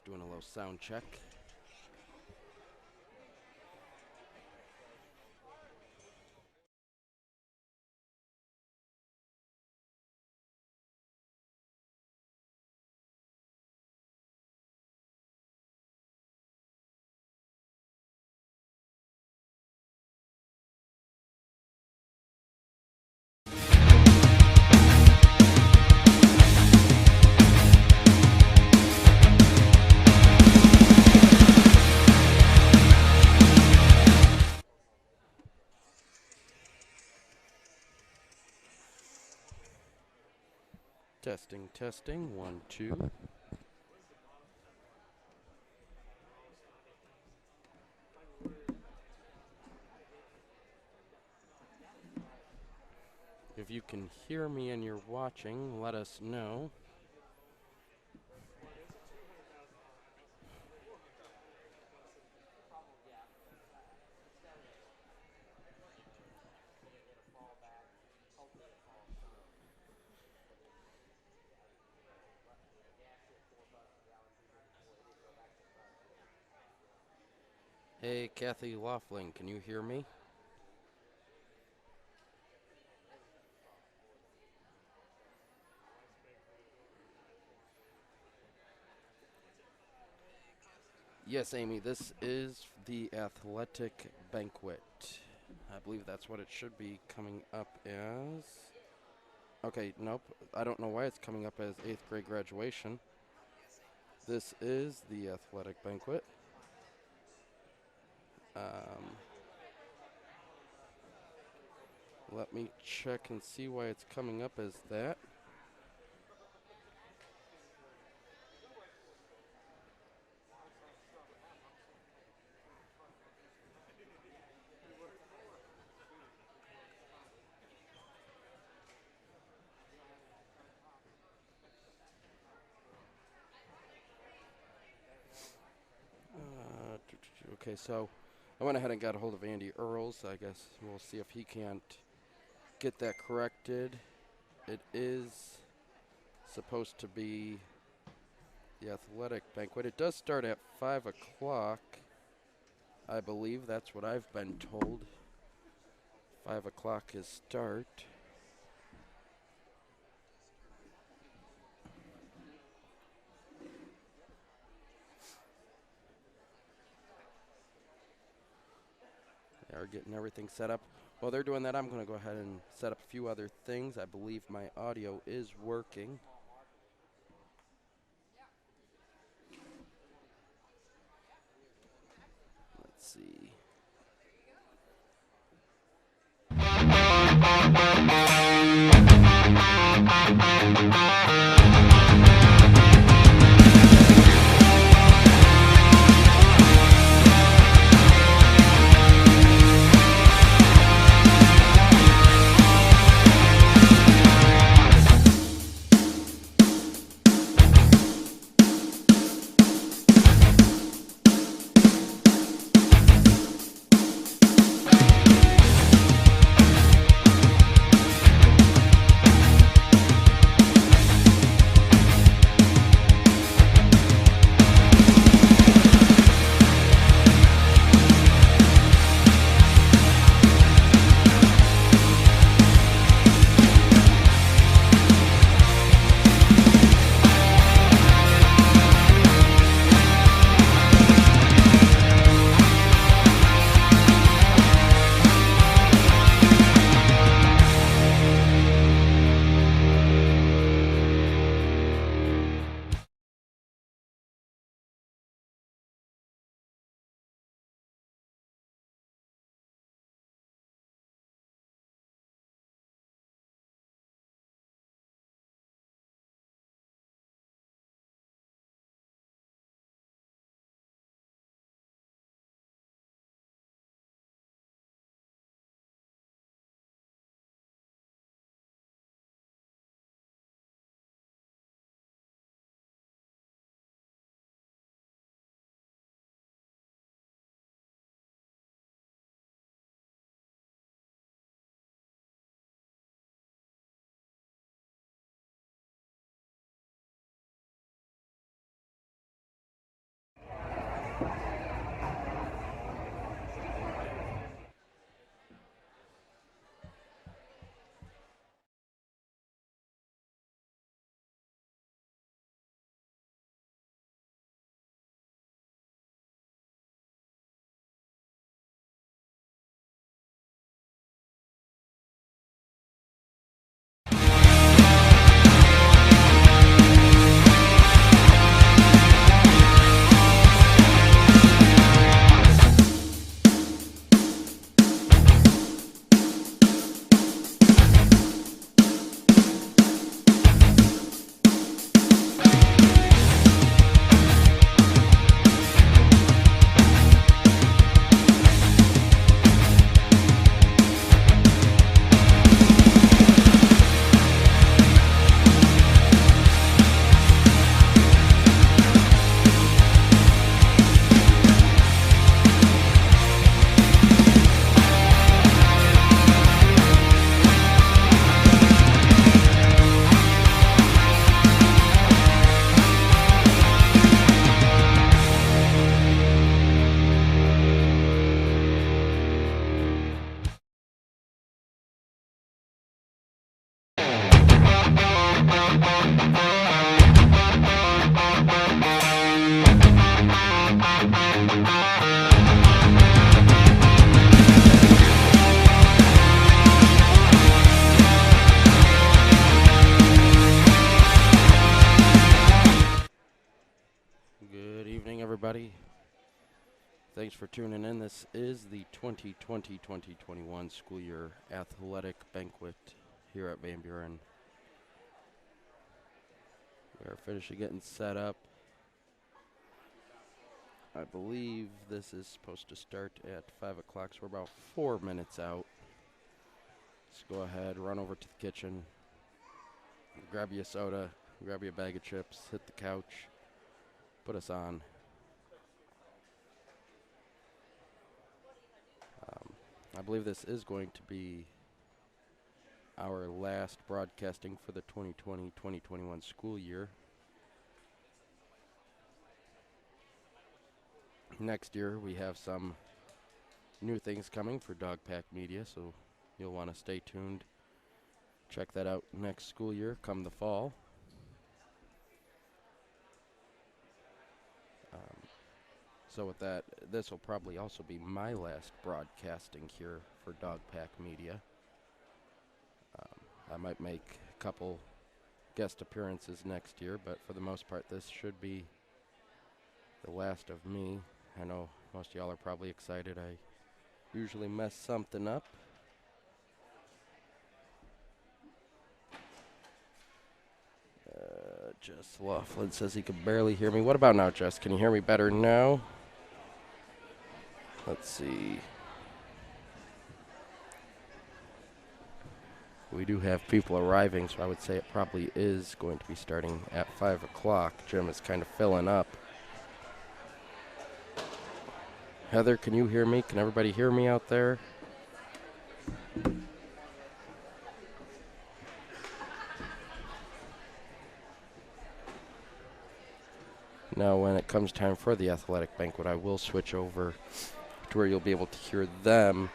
Just doing a little sound check. Testing, testing, 1, 2. If you can hear me and you're watching, let us know. Hey, Kathy Laughlin, can you hear me? Yes, Amy, this is the athletic banquet. I believe that's what it should be coming up as. Okay, nope. I don't know why it's coming up as 8th grade graduation. This is the athletic banquet. Let me check and see why it's coming up as that. Okay, so I went ahead and got a hold of Andy Earls. I guess we'll see if he can't get that corrected. It is supposed to be the athletic banquet. It does start at 5 o'clock, I believe. That's what I've been told. 5 o'clock is start. They're getting everything set up. While they're doing that, I'm going to go ahead and set up a few other things. I believe my audio is working. Let's see. Good evening, everybody. Thanks for tuning in. This is the 2020-2021 school year athletic banquet here at Van Buren. We are finishing getting set up. I believe this is supposed to start at 5 o'clock, so we're about 4 minutes out. Let's go ahead, run over to the kitchen, grab you a soda, grab you a bag of chips, hit the couch, put us on. I believe this is going to be our last broadcasting for the 2020-2021 school year. Next year, we have some new things coming for Dog Pack Media, so you'll want to stay tuned. Check that out next school year, come the fall. So with that, this will probably also be my last broadcasting here for Dog Pack Media. I might make a couple guest appearances next year, but for the most part, this should be the last of me. I know most of y'all are probably excited. I usually mess something up. Jess Laughlin says he can barely hear me. What about now, Jess? Can you hear me better now? Let's see. We do have people arriving, so I would say it probably is going to be starting at 5 o'clock. Jim is kind of filling up. Heather, can you hear me? Can everybody hear me out there? Now, when it comes time for the athletic banquet, I will switch over to where you'll be able to hear them.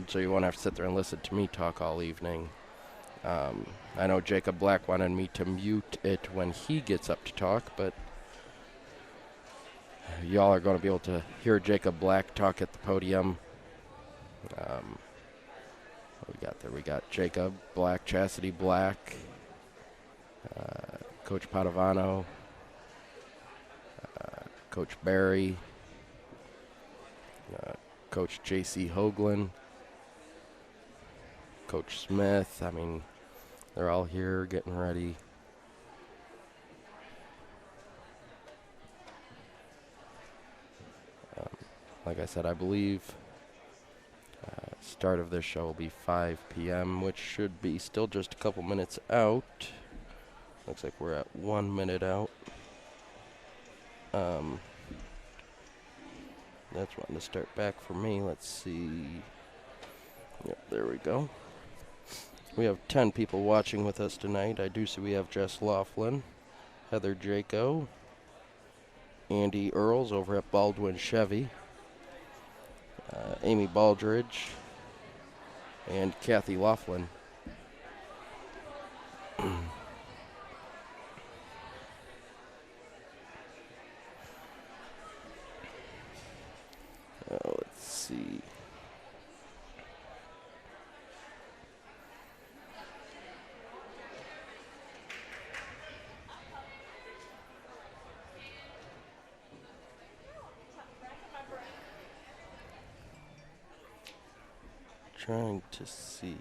So you won't have to sit there and listen to me talk all evening. I know Jacob Black wanted me to mute it when he gets up to talk, but y'all are going to be able to hear Jacob Black talk at the podium. What we got there? We got Jacob Black, Chastity Black, Coach Padovano, Coach Barry, Coach J.C. Hoagland, Coach Smith. I mean, they're all here getting ready. Like I said, I believe start of this show will be 5 p.m., which should be still just a couple minutes out. Looks like we're at 1 minute out. That's wanting to start back for me. Let's see. Yep, there we go. We have 10 people watching with us tonight. I do see we have Jess Laughlin, Heather Jaco, Andy Earls over at Baldwin Chevy, Amy Baldridge, and Kathy Laughlin. Let's see. Trying to see.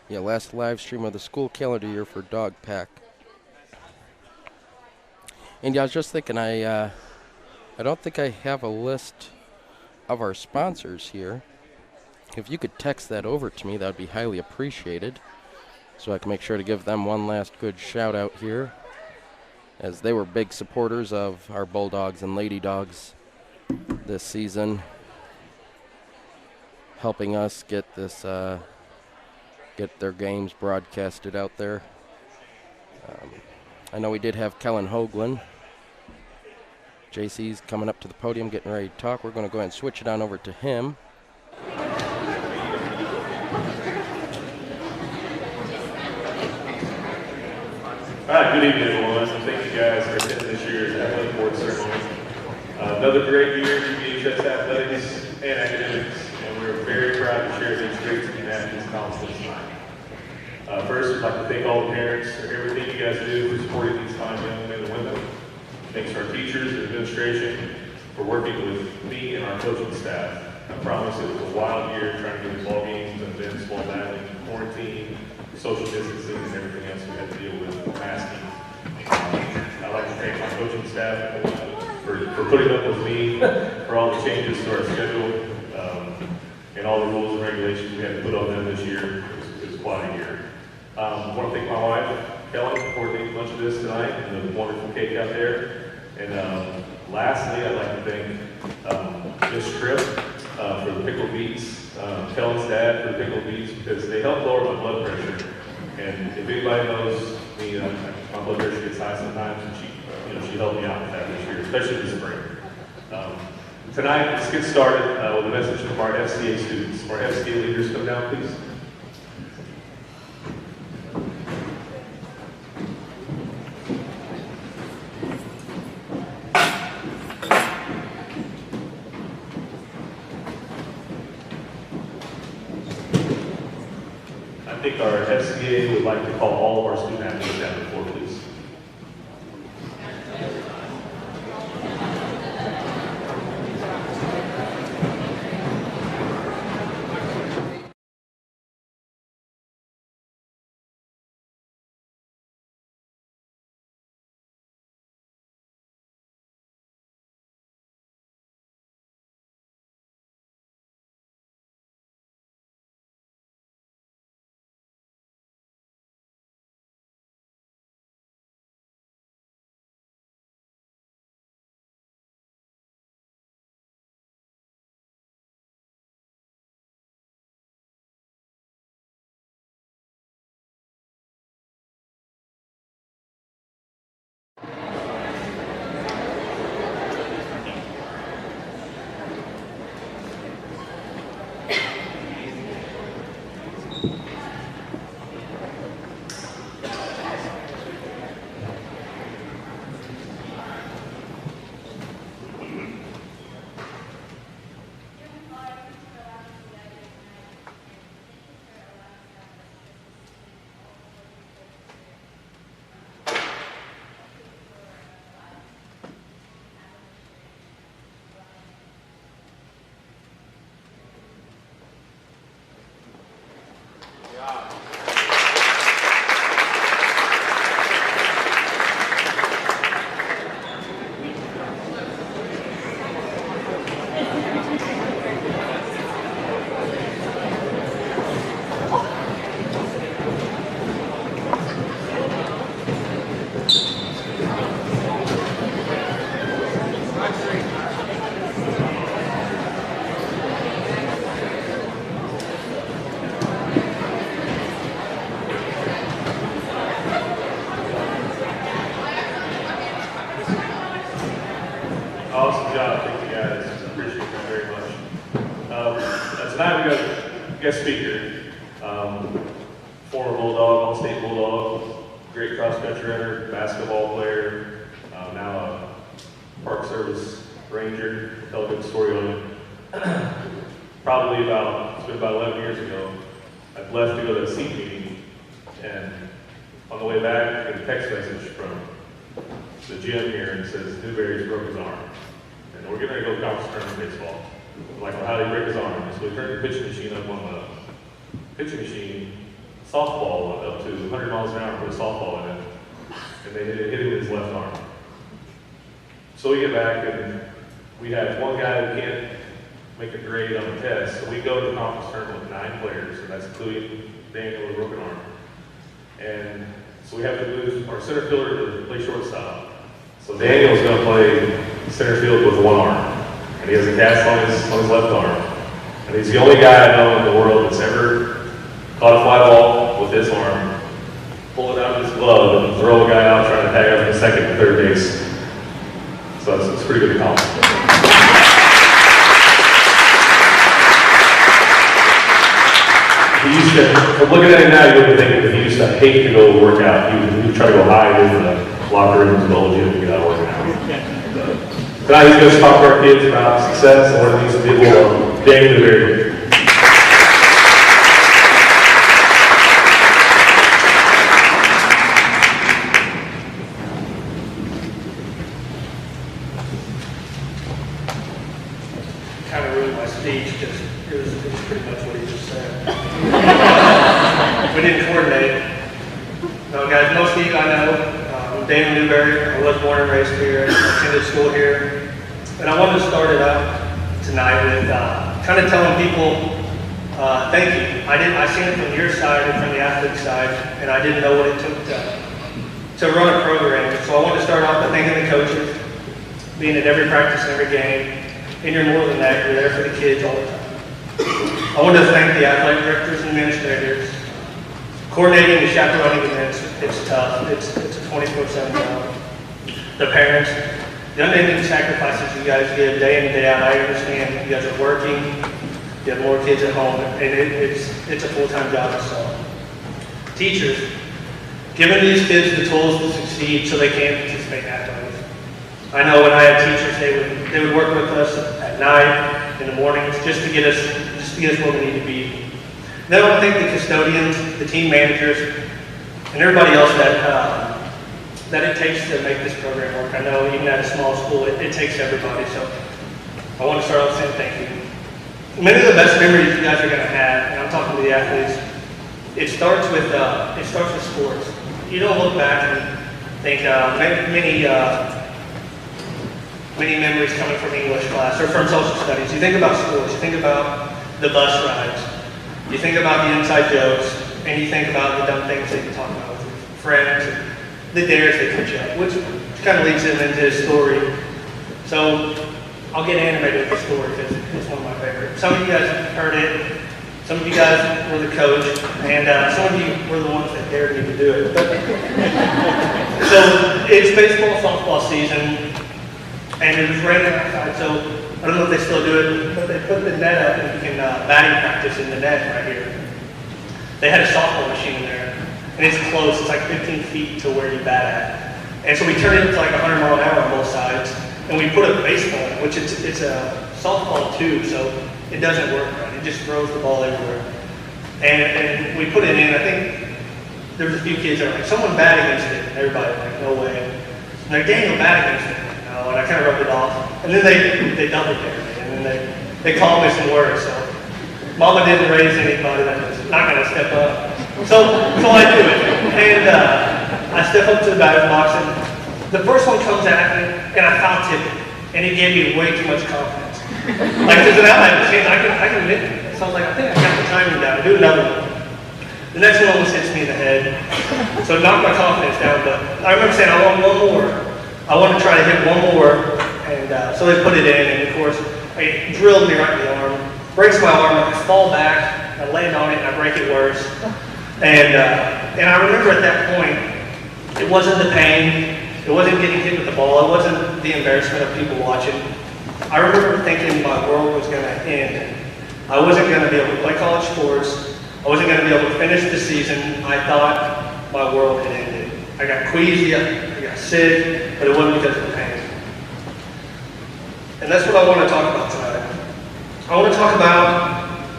Yeah, last live stream of the school calendar year for Dog Pack. And yeah, I was just thinking, I don't think I have a list of our sponsors here. If you could text that over to me, that would be highly appreciated, so I can make sure to give them one last good shout out here, as they were big supporters of our Bulldogs and Lady Dogs this season, helping us get this get their games broadcasted out there. I know we did have Kellen Hoagland. JC's coming up to the podium, getting ready to talk. We're going to go ahead and switch it on over to him. All right, good evening, everyone. Thank you guys for attending this year's athletic board ceremony. Another great year for BHS athletics and academics, and we're very proud to share these great team athletes accomplishments tonight. First, I'd like to thank all the parents for everything you guys do for supporting these fine young men and women. Thanks to our teachers and administration for working with me and our coaching staff. I promise it was a wild year trying to do ball games and events while battling quarantine, social distancing, and everything else we had to deal with, masking. I'd like to thank my coaching staff for putting up with me for all the changes to our schedule and all the rules and regulations we had to put on them this year. It was quite a year. I want to thank my wife, Kelly, for coordinating much of this tonight and the wonderful cake out there. And lastly, I'd like to thank Miss Tripp for the pickled beets, Kelly's dad for the pickled beets, because they help lower my blood pressure. And if anybody knows me, my blood pressure gets high sometimes, and she helped me out with that this year, especially this spring. Tonight, let's get started with a message from our FCA students. Our FCA leaders, come down, please. I think our FCA would like to call all of our student athletes down to the floor, please. Awesome job, thank you guys. Appreciate that very much. Tonight we got a guest speaker, former Bulldog, All-State Bulldog, great cross-country runner, basketball player, now a Park Service Ranger. Tell a good story on him. It's been about 11 years ago, I've left to go to a seat meeting, and on the way back, I get a text message from the gym here and says, Newberry's broke his arm. And we're getting ready to go to conference tournament baseball. I'm like, well, how did he break his arm? So we turned the pitching machine up on the pitching machine, softball up to 100 miles an hour, put a softball in it, and they hit him with his left arm. So we get back, and we have one guy who can't make a grade on the test, so we go to the conference tournament with 9 players, and that's including Daniel with a broken arm. And so we have to move our center fielder to play shortstop. So Daniel's going to play center field with one arm, and he has a cast on his left arm. And he's the only guy I know in the world that's ever caught a fly ball with his arm, pull it out of his glove, and throw a guy out trying to tag up from second to third base. So it's a pretty good accomplishment. He used to, from looking at him now, you wouldn't think it, but he used to hate to go work out. He would try to go hide in the locker room as well as gym to get out of working out. But now he's going to talk to our kids about success and what it means to be able to Daniel Buren. Kind of ruined my speech because it was pretty much what he just said. We didn't coordinate. No, guys, most of you I know. I'm Daniel Newberry. I was born and raised here. I attended school here. And I wanted to start it out tonight with kind of telling people, thank you. I seen it from your side and from the athlete side, and I didn't know what it took to run a program. So I wanted to start off by thanking the coaches, being at every practice and every game. And you're more than that, you're there for the kids all the time. I want to thank the athletic directors and administrators. Coordinating and chaperoning events, it's tough. It's a 24/7 job. The parents, the unending sacrifices you guys give day in and day out. I understand you guys are working, you have more kids at home, and it's a full-time job itself. Teachers, giving these kids the tools to succeed so they can participate in athletics. I know when I had teachers, they would work with us at night, in the mornings, just to get us where we need to be. Then I want to thank the custodians, the team managers, and everybody else that it takes to make this program work. I know even at a small school, it takes everybody. So I want to start off saying thank you. Many of the best memories you guys are going to have, and I'm talking to the athletes, it starts with sports. You don't look back and think many memories coming from English class or from social studies. You think about sports, you think about the bus rides, you think about the inside jokes, and you think about the dumb things that you talk about with your friends, the dares they put you up, which kind of leads him into his story. So I'll get animated with the story because it's one of my favorites. Some of you guys have heard it, some of you guys were the coach, and some of you were the ones that dared me to do it. So it's baseball, softball season. And it was raining outside, so I don't know if they still do it, but they put the net up and you can batting practice in the net right here. They had a softball machine in there, and it's close. It's like 15 feet to where you bat at. And so we turned it to like 100 miles an hour on both sides, and we put a baseball in, which it's a softball tube, so it doesn't work right. It just throws the ball everywhere. And we put it in. I think there was a few kids that were like, someone bat against it. And everybody was like, no way. And they're Daniel bat against it. And I kind of rubbed it off. And then they double dared me. And then they called me some words. So Mama didn't raise anybody that was not going to step up. So I do it. And I step up to the batter's box. And the first one comes at me, and I foul tip it. And it gave me way too much confidence. Like, there's an outlet machine. I can hit it. So I was like, I think I got the timing down. Do another one. The next one almost hits me in the head. So it knocked my confidence down. But I remember saying, I want one more. I want to try to hit one more, and so they put it in, and of course, it drilled me right in the arm, breaks my arm, I fall back, I land on it, and I break it worse. And I remember at that point, it wasn't the pain, it wasn't getting hit with the ball, it wasn't the embarrassment of people watching. I remember thinking my world was going to end. I wasn't going to be able to play college sports, I wasn't going to be able to finish the season. I thought my world had ended. I got queasy, I got sick, but it wasn't because of the pain. And that's what I want to talk about tonight. I want to talk about,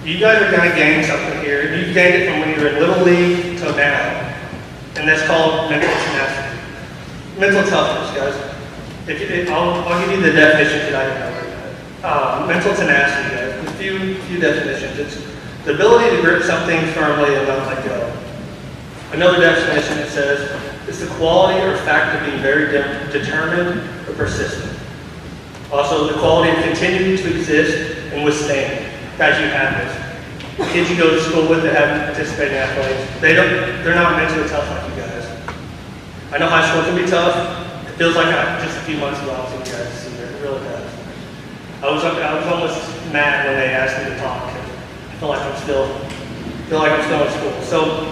you guys are going to gain something here. You've gained it from when you were in Little League to now. And that's called mental tenacity. Mental toughness, guys. I'll give you the definition tonight. Mental tenacity, guys. A few definitions. It's the ability to grip something firmly and not let go. Another definition, it says, it's the quality or fact of being very determined or persistent. Also, the quality of continuing to exist and withstand. Guys, you have this. The kids you go to school with that haven't participated in athletics, they're not mentally tough like you guys. I know high school can be tough. It feels like just a few months ago I was with you guys this year. It really does. I was almost mad when they asked me to talk because I feel like I'm still in school. So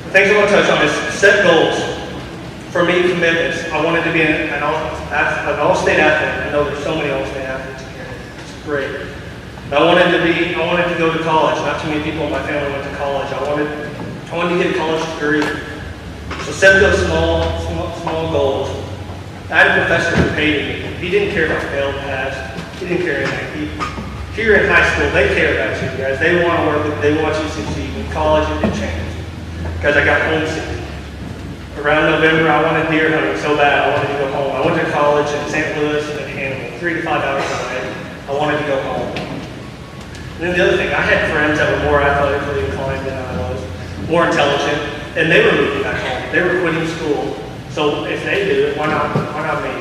the things I want to touch on is set goals. For me, commitments. I wanted to be an all-state athlete. I know there's so many all-state athletes in here. It's great. I wanted to go to college. Not too many people in my family went to college. I wanted to get a college degree. So set those small goals. I had a professor who hated me. He didn't care if I failed, passed. He didn't care anything. Here in high school, they care about you guys. They want to work with, they want you to succeed. In college, it did change because I got homesick. Around November, I wanted deer hunting so bad. I wanted to go home. I went to college in St. Louis and in Hannibal, 3 to 5 hours away. I wanted to go home. And then the other thing, I had friends that were more athletically inclined than I was, more intelligent, and they were moving back home. They were quitting school. So if they do it, why not me?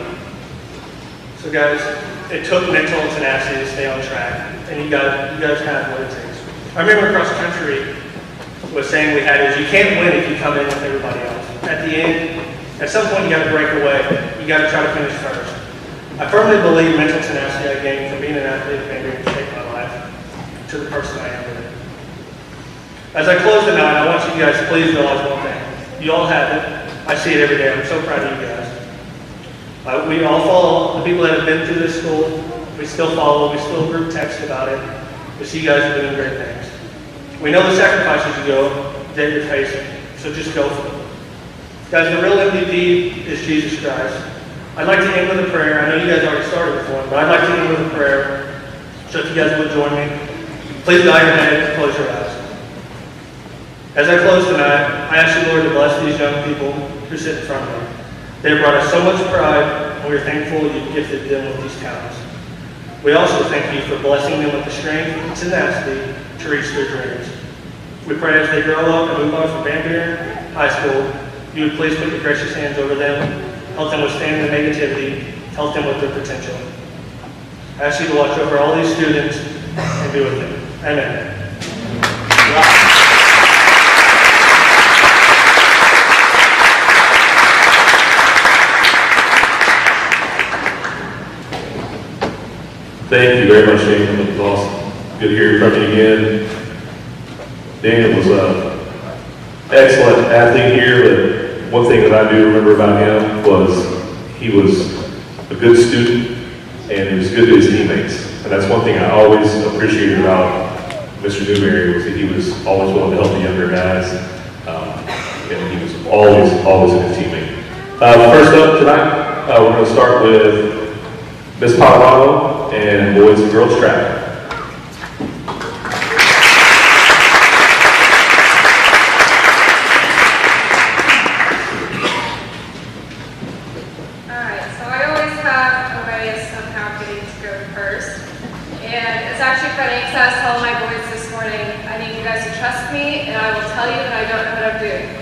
So guys, it took mental tenacity to stay on track, and you guys have what it takes. I remember cross country was saying we had is you can't win if you come in with everybody else. At the end, at some point you got to break away. You got to try to finish first. I firmly believe mental tenacity I gained from being an athlete of Banquet to shape my life to the person I am today. As I close the night, I want you guys to please realize one thing. You all have it. I see it every day. I'm so proud of you guys. We all follow the people that have been through this school. We still follow. We still group text about it. We see you guys are doing great things. We know the sacrifices you go that you're facing, so just go for it. Guys, the real MVP is Jesus Christ. I'd like to end with a prayer. I know you guys already started with one, but I'd like to end with a prayer. So if you guys would join me, please bow your head and close your eyes. As I close tonight, I ask you, Lord, to bless these young people who sit in front of me. They have brought us so much pride, and we are thankful you've gifted them with these talents. We also thank you for blessing them with the strength and tenacity to reach their dreams. We pray as they grow up and move on from Buren High School, you would please put your gracious hands over them, help them withstand the negativity, help them with their potential. I ask you to watch over all these students and be with them. Amen. Thank you very much, Daniel. It was awesome. Good to hear from you again. Daniel was an excellent athlete here, but one thing that I do remember about him was he was a good student and he was good to his teammates. And that's one thing I always appreciated about Mr. Newberry was that he was always willing to help the younger guys. And he was always a good teammate. First up tonight, we're going to start with Miss Colorado and boys and girls track. Alright, so I always have a way of somehow getting to go first. And it's actually funny because I was telling my boys this morning, I need you guys to trust me and I will tell you that I don't know what I'm doing.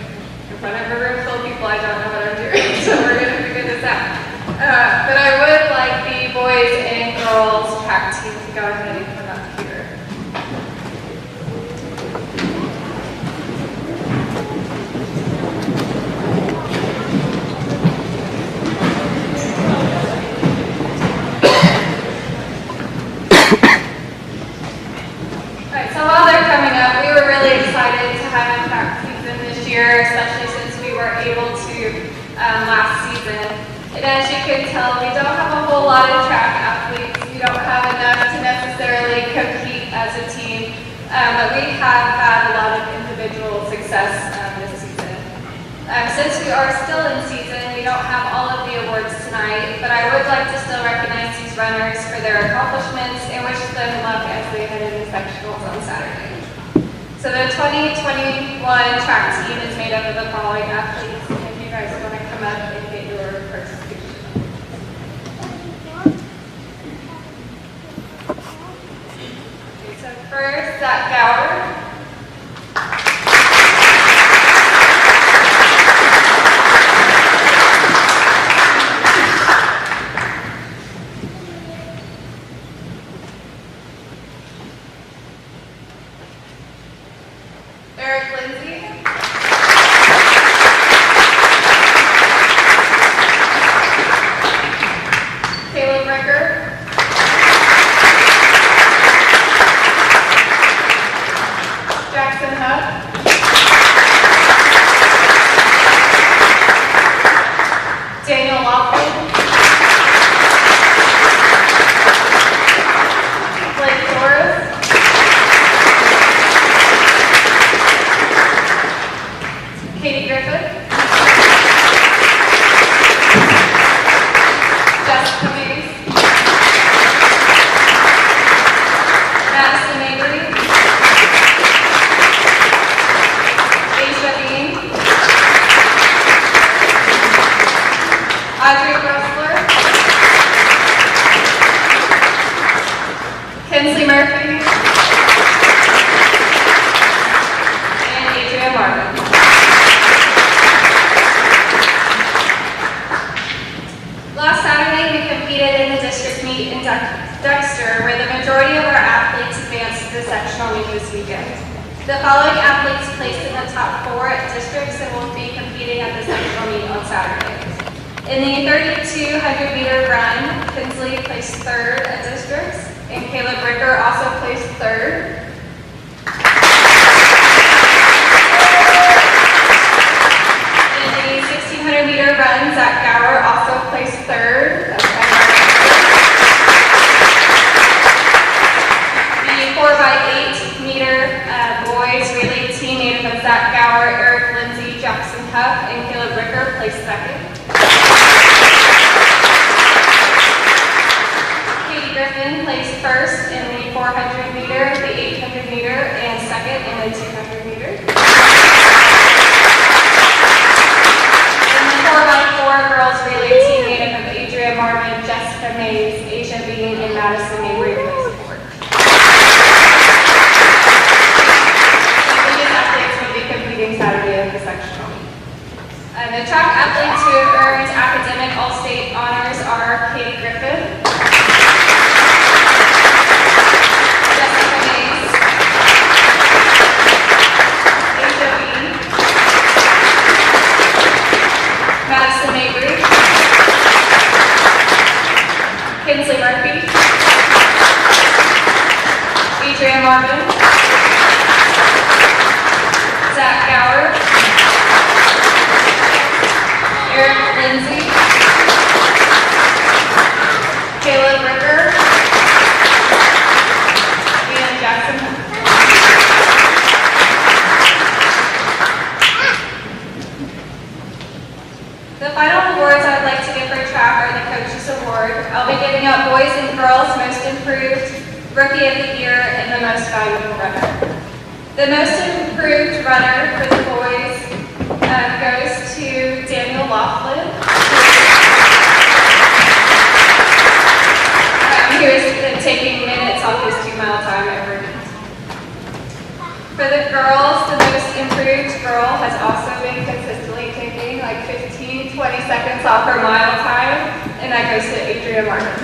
In front of a room full of people, I don't know what I'm doing, so we're going to figure this out. But I would like the boys and girls track team to go ahead and come up here. Alright, so while they're coming up, we were really excited to have a track season this year, especially since we were able to last season. And as you can tell, we don't have a whole lot of track athletes. We don't have enough to necessarily compete as a team, but we have had a lot of individual success this season. Since we are still in season, we don't have all of the awards tonight, but I would like to still recognize these runners for their accomplishments and wish them luck as they head into sectionals on Saturday. So the 2021 track team is made up of the following athletes. If you guys want to come up and get your participation. Okay, so first, Zach Gower. Eric Lindsay. Caleb Ricker. Jackson Huff. Daniel Laughlin. Blake Torres. Jessica Mays, Madison Mabry, Asia Bean, Audrey Grossler, Kinsley Murphy, and Adria Marvin. Last Saturday, we competed in the district meet in Dexter, where the majority of our athletes advanced to the sectional meet this weekend. The following athletes placed in the top 4 at districts and will be competing at the sectional meet on Saturday. In the 3,200-meter run, Kinsley placed 3rd at districts, and Caleb Ricker also placed 3rd. In the 1,600-meter run, Zach Gower also placed 3rd. The 4x8-meter boys relay team made up of Zach Gower, Eric Lindsay, Jackson Huff, and Caleb Ricker placed 2nd. Griffin placed 1st in the 400-meter, the 800-meter, and 2nd in the 200-meter. In the 4x4 girls relay team made up of Adria Marvin, Jessica Mays, Asia Bean, and Madison Mabry placed 4th. These athletes will be competing Saturday at the sectional meet. The track athletes who have earned academic all-state honors are Katie Griffin, Madison Mabry, Kinsley Murphy, Adria Marvin, Zach Gower, Eric Lindsay, Caleb Ricker, and Jackson. The final awards I'd like to give for track are the Coaches Award. I'll be giving out Boys and Girls Most Improved, Rookie of the Year, and the Most Valuable Runner. The Most Improved Runner for the boys goes to Daniel Laughlin, who has been taking minutes off his 2-mile time every meet. For the girls, the Most Improved Girl has also been consistently taking like 15, 20 seconds off her mile time, and that goes to Adria Martin.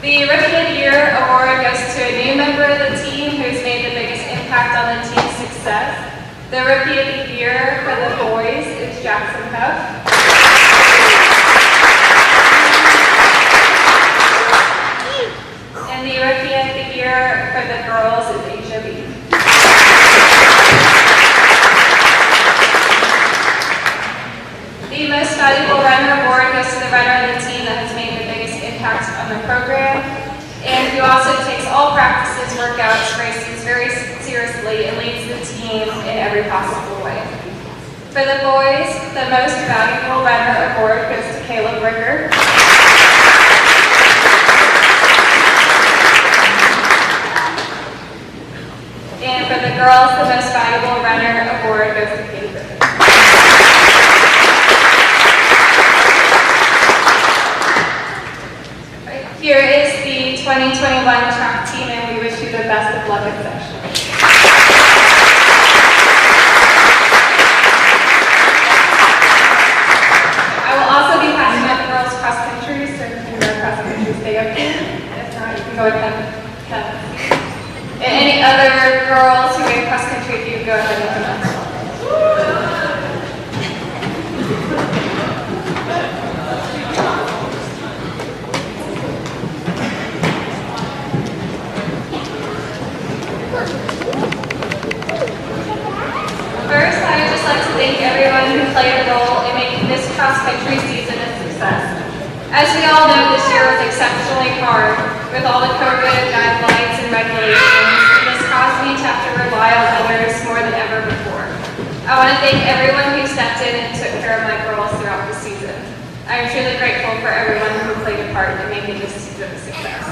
The Rookie of the Year award goes to a new member of the team who's made the biggest impact on the team's success. The Rookie of the Year for the boys is Jackson Huff. And the Rookie of the Year for the girls is Asia Bean. The Most Valuable Runner award goes to the runner of the team that has made the biggest impact on the program, and who also takes all practices, workouts, races very seriously and leads the team in every possible way. For the boys, the Most Valuable Runner award goes to Caleb Ricker. And for the girls, the Most Valuable Runner award goes to Katie Griffin. Here is the 2021 track team, and we wish you the best of luck at sectional. I will also be passing out the girls cross country, so if you can cross country, stay up here. If not, you can go ahead and have a seat. And any other girls who are cross country, if you can go ahead and come up. First, I would just like to thank everyone who played a role in making this cross-country season a success. As we all know, this year was exceptionally hard with all the COVID guidelines and regulations, and this caused me to have to rely on others more than ever before. I want to thank everyone who stepped in and took care of my girls throughout the season. I am truly grateful for everyone who played a part in making this season a success.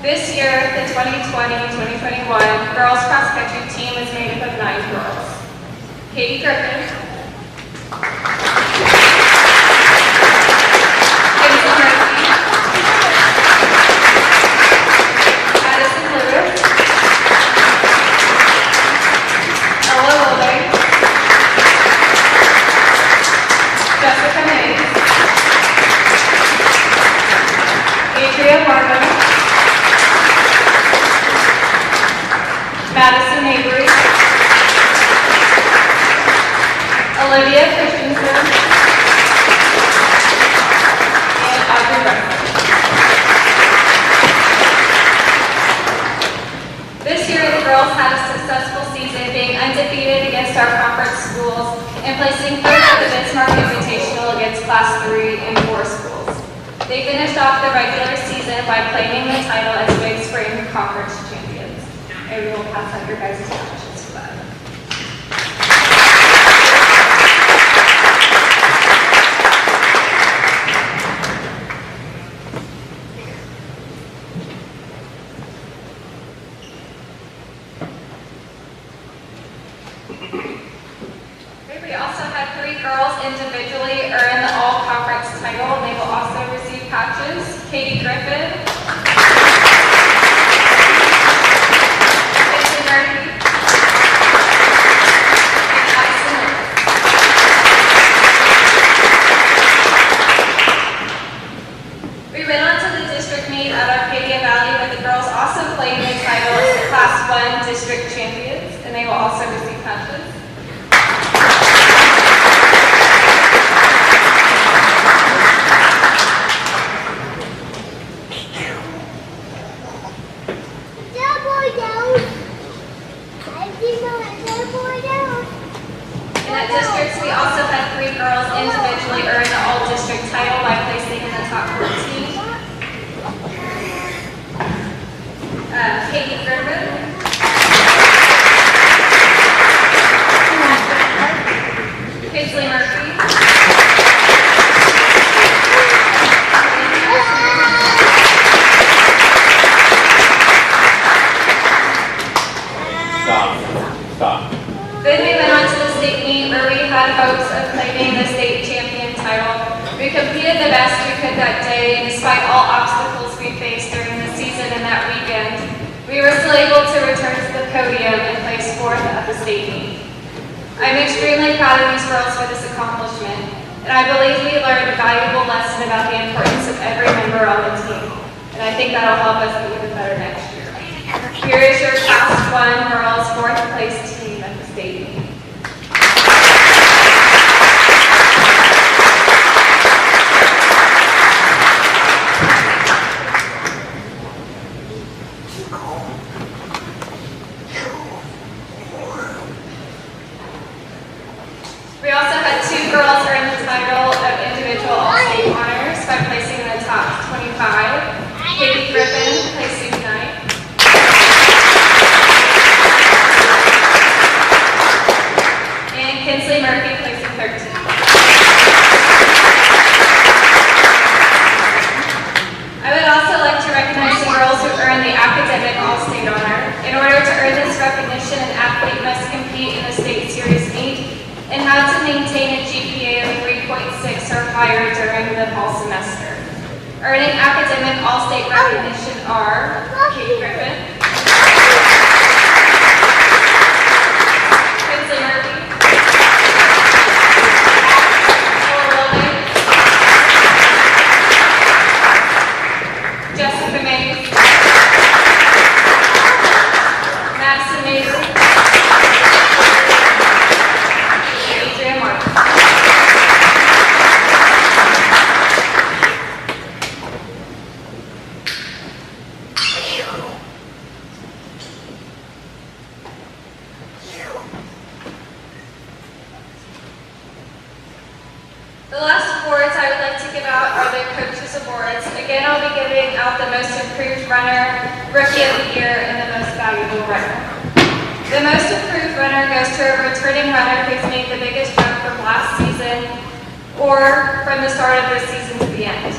This year, the 2020-2021 girls cross country team is made up of 9 girls. Katie Griffin, Hazel Murphy, Addison Lewis, Ella Wilday, Jessica Mays, Adria Marvin, Madison Avery, Olivia Christensen, and Audrey Brennan. This year, the girls had a successful season, being undefeated against our conference schools and placing third at the Bismarck Invitational against Class 3 and 4 schools. They finished off the regular season by claiming the title as Big Spring Conference champions. And we will pass out your guys' challenges for that. We also had 3 girls individually earn the all-conference title, and they will also receive patches. Katie Griffin, Casey Murphy, and Addison Lewis. We went on to the district meet at Arcadia Valley, where the girls also claimed the title as the Class 1 district champions, and they will also receive patches. In the districts, we also had 3 girls individually earn the all-district title by placing in the top 14. Katie Griffin, Paisley Murphy, Stop. Then we went on to the state meet where we had hopes of claiming the state champion title. We competed the best we could that day, and despite all obstacles we faced during the season and that weekend, we were still able to return to the podium and place 4th at the state meet. I'm extremely proud of these girls for this accomplishment, and I believe we learned a valuable lesson about the importance of every member on the team, and I think that'll help us be even better next year. Here is your Class 1 girls 4th place team at the state meet. We also had 2 girls earn the title of individual all-state honors by placing in the top 25. Katie Griffin, placing 9th. And Kinsley Murphy, placing 13th. I would also like to recognize the girls who earned the academic all-state honor. In order to earn this recognition, an athlete must compete in the state series meet and how to maintain a GPA of 3.6 or higher during the fall semester. Earning academic all-state recognition are Kate Griffin, Kinsley Murphy, Ella Wilday, Jessica Mays, Madison Avery, Adria Martin. The last awards I would like to give out are the Coaches Awards. Again, I'll be giving out the Most Improved Runner, Rookie of the Year, and the Most Valuable Runner. The Most Improved Runner winner goes to a returning runner who's made the biggest jump from last season or from the start of this season to the end.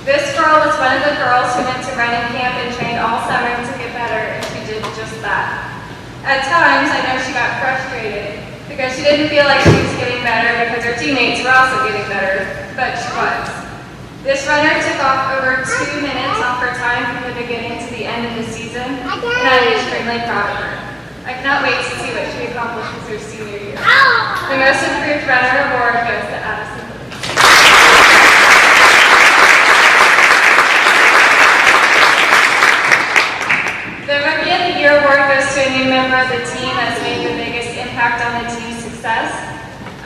This girl was one of the girls who went to running camp and trained all summer to get better, and she did just that. At times, I know she got frustrated because she didn't feel like she was getting better because her teammates were also getting better, but she was. This runner took off over 2 minutes off her time from the beginning to the end of the season, and I'm extremely proud of her. I cannot wait to see what she accomplishes her senior year. The Most Improved Runner award goes to Addison. The Rookie of the Year award goes to a new member of the team that's made the biggest impact on the team's success.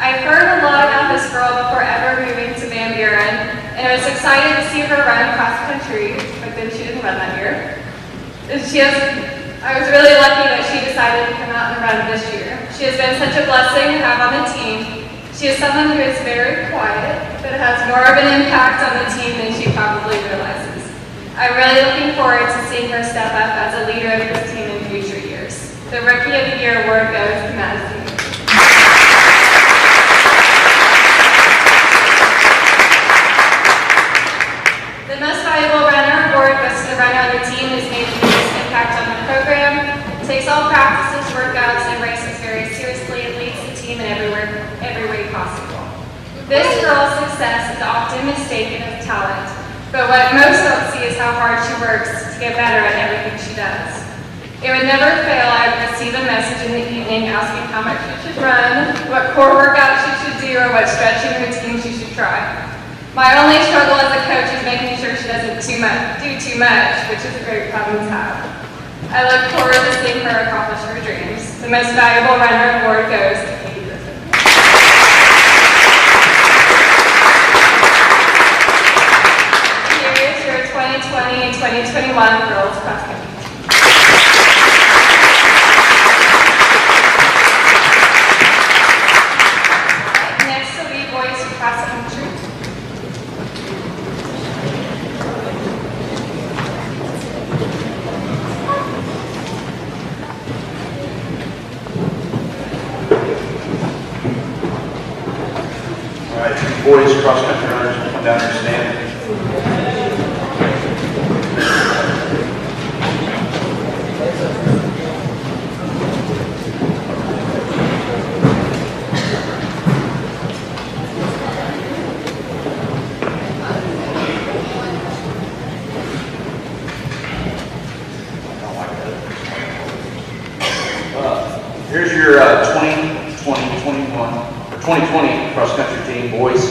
I've heard a lot about this girl before ever moving to Van Buren, and I was excited to see her run cross country, but then she didn't run that year. I was really lucky that she decided to come out and run this year. She has been such a blessing to have on the team. She is someone who is very quiet, but has more of an impact on the team than she probably realizes. I'm really looking forward to seeing her step up as a leader of this team in future years. The Rookie of the Year award goes to Madison. The Most Valuable Runner award goes to the runner on the team who's made the biggest impact on the program, takes all practices, workouts, and races very seriously, and leads the team in every way possible. This girl's success is often mistaken as talent, but what most don't see is how hard she works to get better at everything she does. It would never fail I would receive a message in the evening asking how much she should run, what core workouts she should do, or what stretching routines she should try. My only struggle as a coach is making sure she doesn't do too much, which is a great problem to have. I look forward to seeing her accomplish her dreams. The Most Valuable Runner award goes to Katie Griffin. Here is your 2020 and 2021 girls cross country. Next will be boys cross country. Boys cross-country runners will come down and stand. Here's your 2020 cross-country team, boys.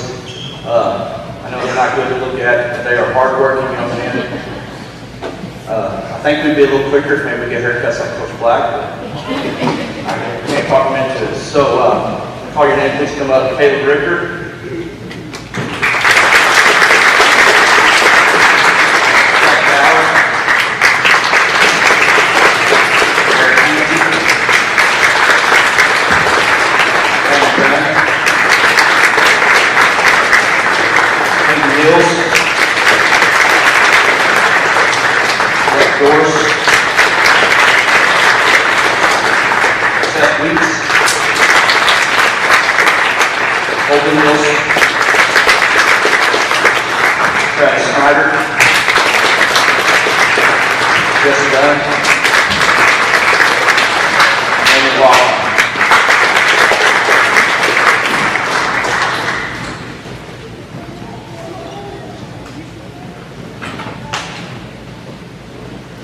I know they're not good to look at, but they are hard-working young men. I think we'd be a little quicker if maybe we get haircuts like Coach Black, but I can't talk them into this. So, call your name, please come up. Caleb Ricker.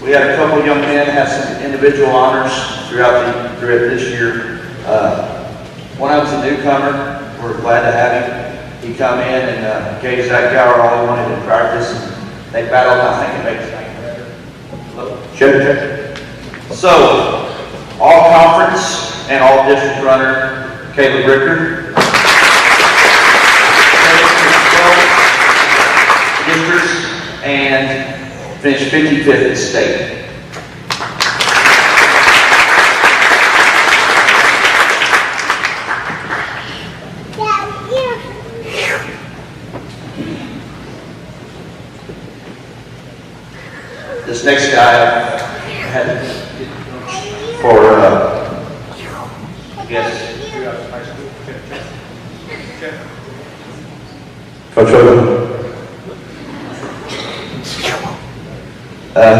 We had a couple of young men have some individual honors throughout this year. One of them's a newcomer. We're glad to have him. He come in and gave Zach Gower all he wanted in practice. And they battled. I think it makes things better. Check. So, all conference and all district runner Caleb Ricker. Districts and finished 55th at state. This next guy I had for Coach Odom.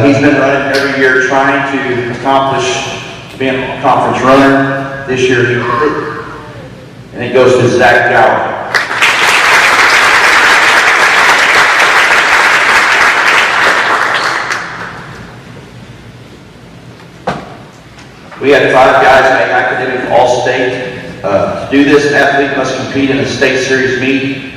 He's been running every year trying to accomplish being a conference runner. This year he did it. And it goes to Zach Gower. We had 5 guys make academic all-state. To do this, an athlete must compete in a state series meet,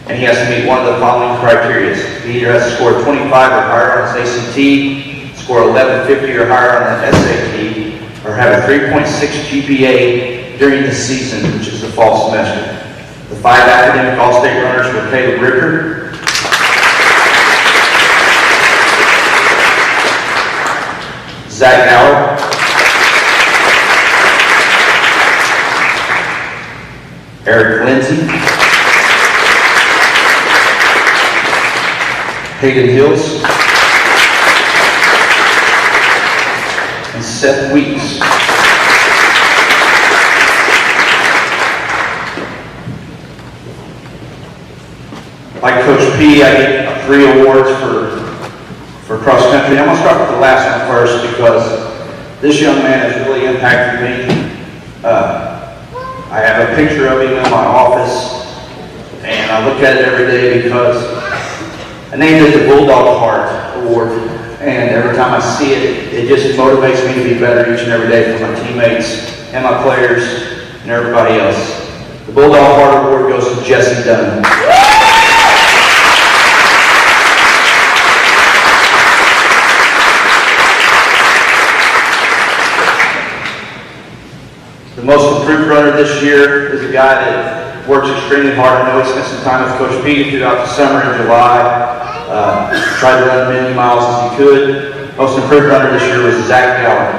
and he has to meet one of the following criteria. He either has to score 25 or higher on his ACT, score 1150 or higher on the SAT, or have a 3.6 GPA during the season, which is the fall semester. The 5 academic all-state runners were Caleb Ricker, Zach Gower, Eric Lindsay, Hayden Hills, and Seth Weeks. Like Coach P, I get 3 awards for cross country. I'm going to start with the last one first because this young man has really impacted me. I have a picture of him in my office, and I look at it every day because I named it the Bulldog Heart Award, and every time I see it, it just motivates me to be better each and every day for my teammates and my players and everybody else. The Bulldog Heart Award goes to Jesse Dunn. The most improved runner this year is a guy that works extremely hard. I know he spent some time with Coach P throughout the summer in July. Tried to run as many miles as he could. Most improved runner this year was Zach Gower.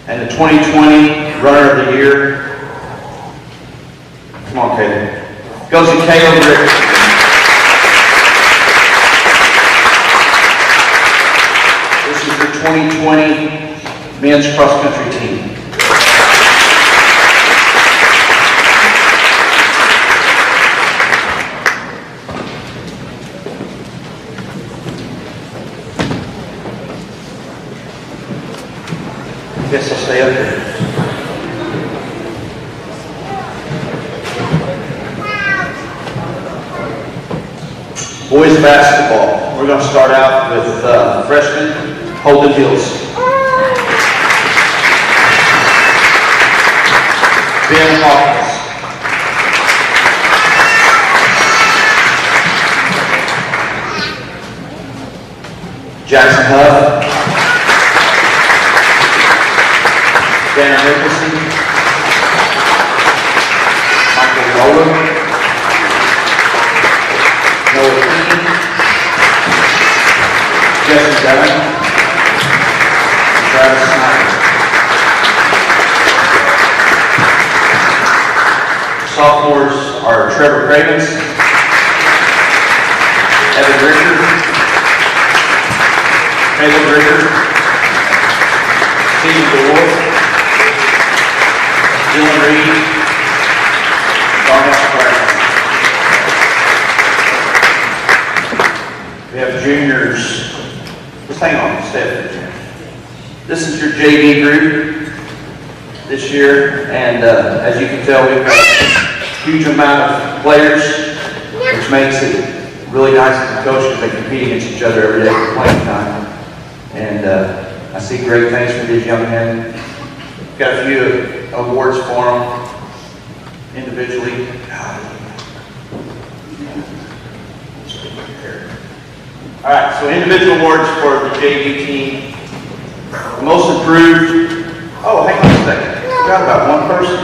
And the 2020 runner of the year, come on Caleb, goes to Caleb Ricker. This is the 2020 men's cross-country team. I guess I'll stay up there. Boys basketball. We're going to start out with freshman Holden Hills. Ben Hawkins. Jackson Huff. Dana Nicholson, Michael Rowland, Noah Keene, Jesse Dunn, and Travis Snyder. Sophomores are Trevor Cravens, Evan Ricker, Caleb Ricker, Steve DeWolf, Dylan Reed, Darnell Sprague. We have juniors. Just hang on, stay up. This is your JV group this year, and as you can tell, we've got a huge amount of players, which makes it really nice as a coach because they compete against each other every day for playing time. And I see great things for these young men. We've got a few awards for them individually. All right, so individual awards for the JV team. The most improved. Oh, hang on a second. I forgot about one person.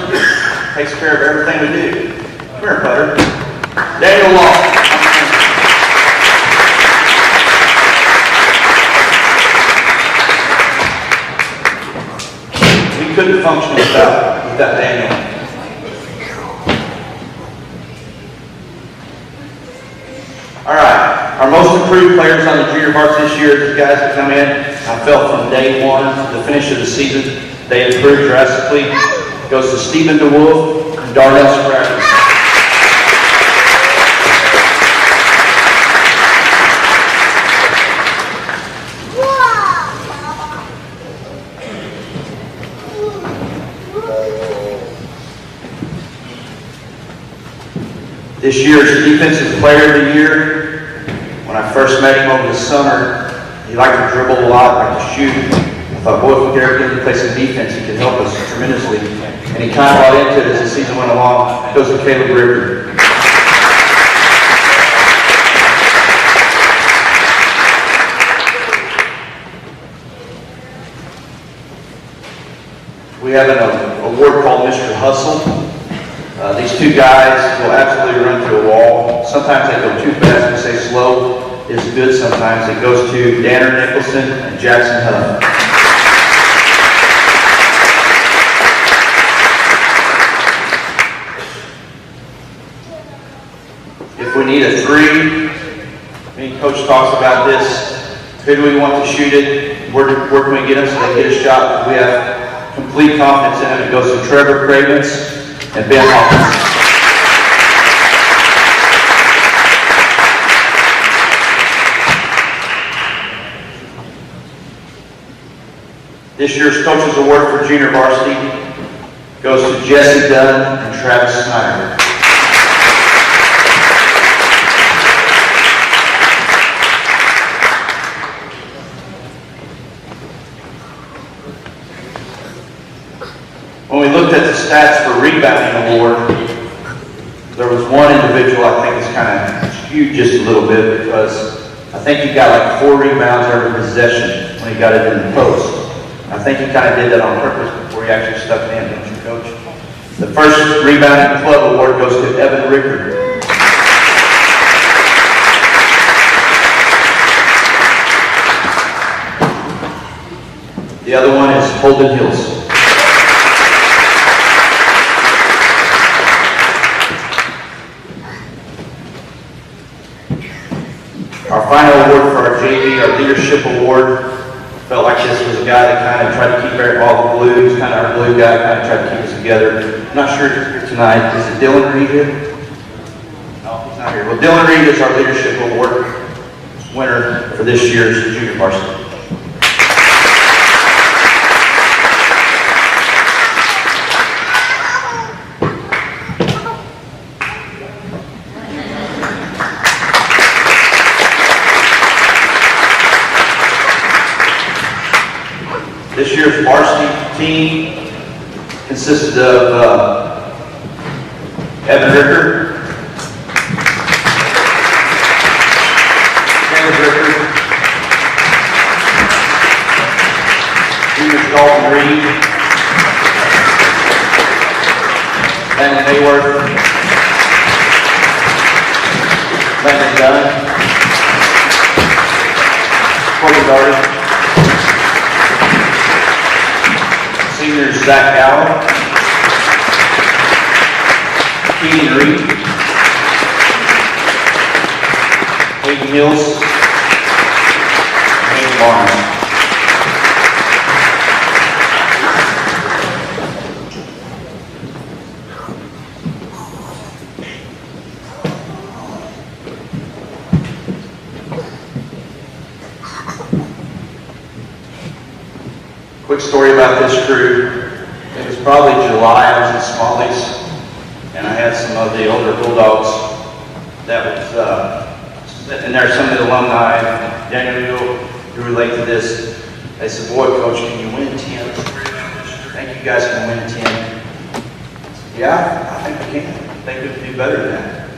Takes care of everything we do. Come here, Butter. Daniel Law. Couldn't function without Daniel. All right, our most most improved players on the junior varsity this year, the guys that come in, I felt from day one to the finish of the season, they improved drastically. It goes to Stephen DeWolf and Darnell Spratt. This year's Defensive Player of the Year, when I first met him over the summer, he liked to dribble a lot, liked to shoot. I thought, boy, if we could ever get him to play some defense, he could help us tremendously. And he kind of bought into it as the season went along. It goes to Caleb Ritter. We have an award called Mr. Hustle. These two guys will absolutely run through a wall. Sometimes they go too fast, we say slow is good sometimes. It goes to Danner Nicholson and Jackson Huff. If we need a three, Coach talks about this, who do we want to shoot it? Where can we get them so they get a shot? We have complete confidence in them. It goes to Trevor Cravens and Ben Hawkins. This year's Coaches Award for Junior Varsity goes to Jesse Dunn and Travis Snyder. When we looked at the stats for rebounding award, there was one individual I think is kind of skewed just a little bit because I think he got like 4 rebounds every possession when he got it in the post. I think he kind of did that on purpose before he actually stuck it in, don't you, Coach? The first rebounding club award goes to Evan Rickard. The other one is Holden Hills. Our final award for our JV, our Leadership Award, felt like this was a guy that kind of tried to keep all the glue. He was kind of our glue guy, kind of tried to keep us together. I'm not sure if he's here tonight. Is it Dylan Reed here? No, he's not here. Well, Dylan Reed is our Leadership Award winner for this year's junior varsity. This year's varsity team consisted of Evan Ricker, Caleb Ricker, Junior Dalton Reed, Landon Mayworth, Landon Dunn, Corbin Darty, Senior Zach Allen, Keaton Reed, Hayden Hills, and Hayden Barnes. Quick story about this crew. It was probably July. I was in Smalley's, and I had some of the older Bulldogs that was sitting there. Some of the alumni, Daniel, who relate to this. They said, "Boy, Coach, can you win 10? I think you guys can win 10." I said, "Yeah, I think we can. I think we can do better than that."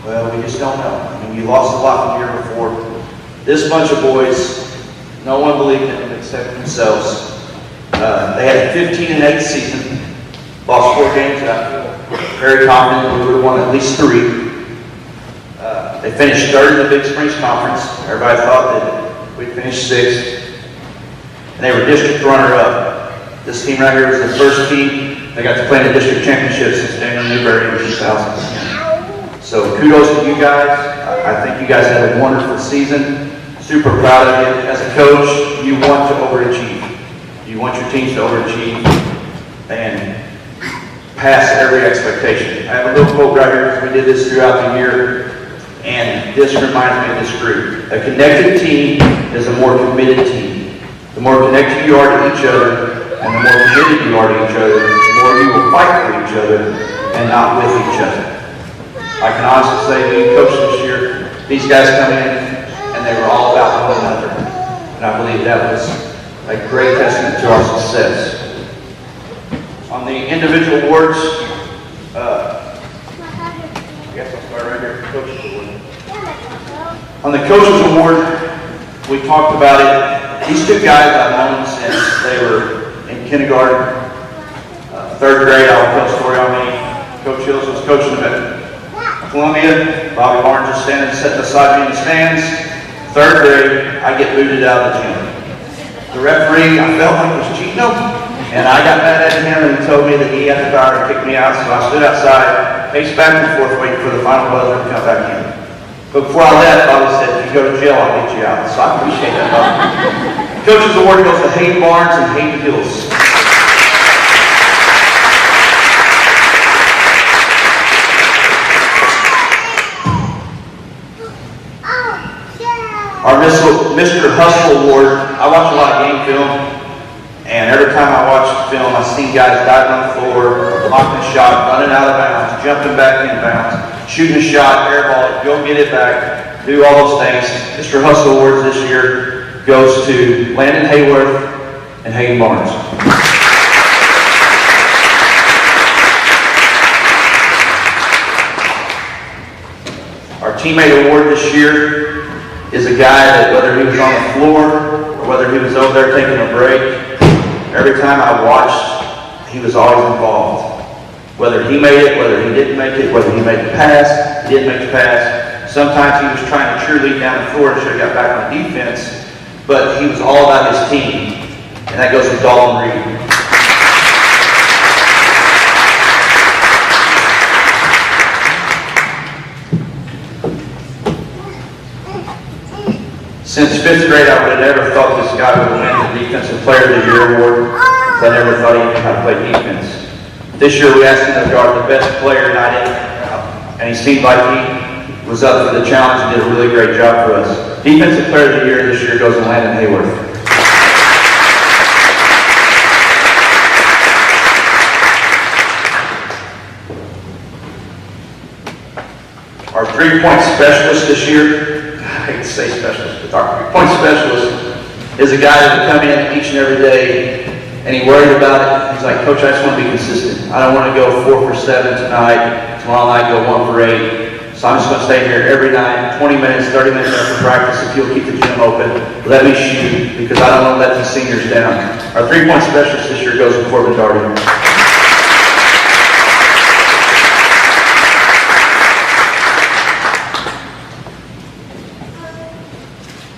Well, we just don't know. I mean, we lost a lot from the year before. This bunch of boys, no one believed in them except themselves. They had a 15-8 season, lost 4 games, and I feel very confident we would have won at least 3. They finished 3rd in the Big Springs Conference. Everybody thought that we'd finish 6th. And they were district runner-up. This team right here was the first team that got to play in the district championship since Daniel Newberry in 2010. So kudos to you guys. I think you guys had a wonderful season. Super proud of you. As a coach, you want to overachieve. You want your teams to overachieve and pass every expectation. I have a little quote right here because we did this throughout the year, and this reminds me of this group. A connected team is a more committed team. The more connected you are to each other, and the more committed you are to each other, the more you will fight for each other and not with each other. I can honestly say, being coached this year, these guys come in and they were all about one another. And I believe that was a great testament to our success. On the individual awards, I guess I'll start right here. Coaches Award. On the Coaches Award, we talked about it. These two guys I've known since they were in kindergarten. Third grade, I'll tell a story on me. Coach Hills was coaching them at Columbia. Bobby Barnes is sitting beside me in the stands. Third grade, I get booted out of the gym. The referee, I felt like was cheating them, and I got mad at him and he told me that he had the power to kick me out, so I stood outside, paced back and forth, waiting for the final buzzer to come back in. But before I left, Bobby said, if you go to jail, I'll get you out. So I appreciate that, Bobby. Coach's Award goes to Hayden Barnes and Hayden Hills. Our Mr. Hustle Award, I watch a lot of game film, and every time I watch the film, I see guys diving on the floor, blocking a shot, running out of bounds, jumping back in bounds, shooting a shot, airball it, go get it back, do all those things. Mr. Hustle Awards this year goes to Landon Hayworth and Hayden Barnes. Our Teammate Award this year is a guy that, whether he was on the floor or whether he was over there taking a break, every time I watched, he was always involved. Whether he made it, whether he didn't make it, whether he made the pass, he didn't make the pass. Sometimes he was trying to cheerlead down the floor and should have got back on defense, but he was all about his team, and that goes to Dalton Reed. Since 5th grade, I would have never thought this guy would win the Defensive Player of the Year award. I never thought he knew how to play defense. This year, we asked him to guard the best player night in, and he seemed like he was up for the challenge and did a really great job for us. Defensive Player of the Year this year goes to Landon Hayworth. Our 3-point specialist this year, I hate to say specialist, but our 3-point specialist is a guy that would come in each and every day, and he worried about it. He's like, Coach, I just want to be consistent. I don't want to go 4 for 7 tonight. Tomorrow night, go 1 for 8. So I'm just going to stay here every night, 20 minutes, 30 minutes after practice. If you'll keep the gym open, let me shoot, because I don't want to let these seniors down. Our 3-point specialist this year goes to Corbin Darty.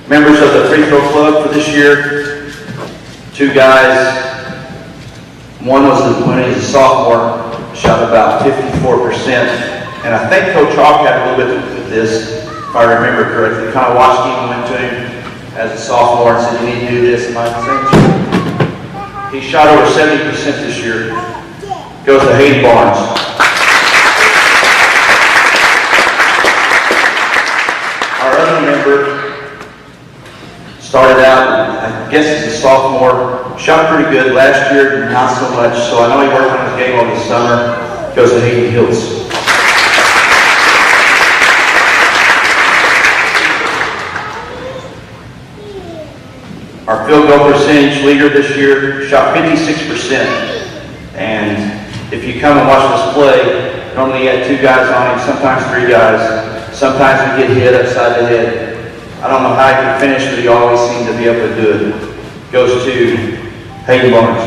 Members of the free throw club for this year, 2 guys. One was when he was a sophomore, shot about 54%. And I think Coach Hawk had a little bit with this, if I remember correctly. Kind of watched him and went to him as a sophomore and said, you need to do this. And I said, he shot over 70% this year. Goes to Hayden Barnes. Our other member started out, I guess he's a sophomore, shot pretty good. Last year, not so much, so I know he worked on his game over the summer. Goes to Hayden Hills. Our field goal percentage leader this year shot 56%. And if you come and watch us play, normally he had 2 guys on him, sometimes 3 guys. Sometimes we get hit upside the head. I don't know how he can finish, but he always seemed to be able to do it. Goes to Hayden Barnes.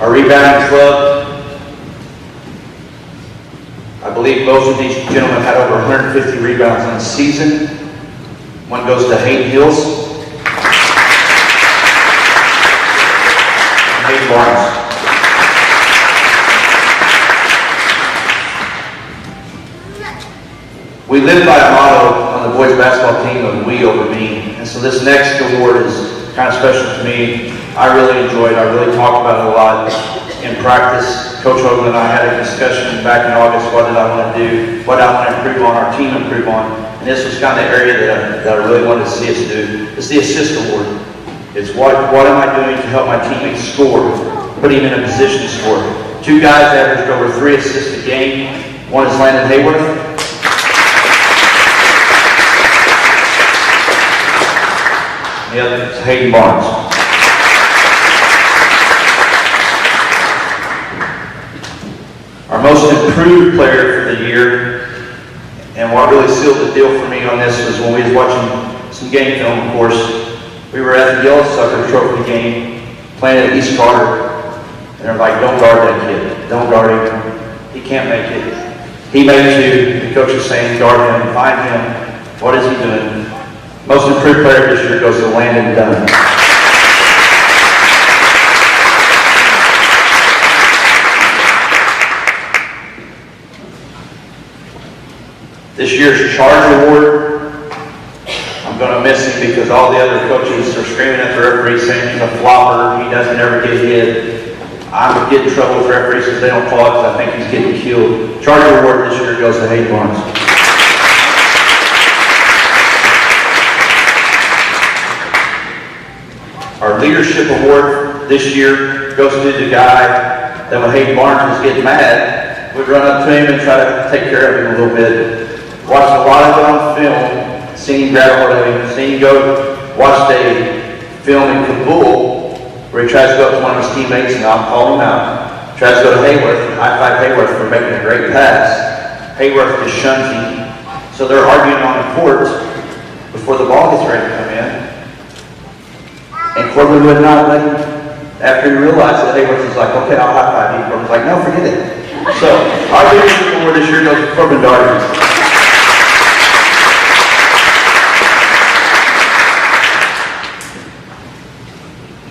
Our rebounding club, I believe most of these gentlemen had over 150 rebounds in the season. One goes to Hayden Hills. We live by a motto on the boys basketball team of we over me. And so this next award is kind of special to me. I really enjoyed it. I really talked about it a lot in practice. Coach Hogan and I had a discussion back in August. What did I want to do? What I want to improve on, our team improve on. And this was kind of the area that I really wanted to see us do. It's the assist award. It's what am I doing to help my teammates score, putting them in a position to score. 2 guys averaged over 3 assists a game. One is Landon Hayworth. The other is Hayden Barnes. Our most improved player for the year, and what really sealed the deal for me on this was when we was watching some game film, of course. We were at the Yellow Sucker Trophy game, playing at East Carter, and they're like, don't guard that kid. Don't guard him. He can't make it. He made it. The coach is saying, guard him, find him. What is he doing? Most improved player this year goes to Landon Dunn. This year's Charge Award, I'm going to miss him because all the other coaches are screaming at the referee saying he's a flopper, he doesn't ever get hit. I'm getting in trouble with referees because they don't call it because I think he's getting killed. Charge Award this year goes to Hayden Barnes. Our Leadership Award this year goes to the guy that when Hayden Barnes was getting mad, would run up to him and try to take care of him a little bit. Watched a lot of it on film, seen him grab a hold of him, seen him go, watched a film in Kabul where he tries to go up to one of his teammates and I'll call him out. Tries to go to Hayworth, and high-five Hayworth for making a great pass. Hayworth just shuns him. So they're arguing on the court before the ball gets ready to come in. And Corbin would not let him, after he realized that Hayworth was like, okay, I'll high-five you. Corbin's like, no, forget it. So our leadership award this year goes to Corbin Darby.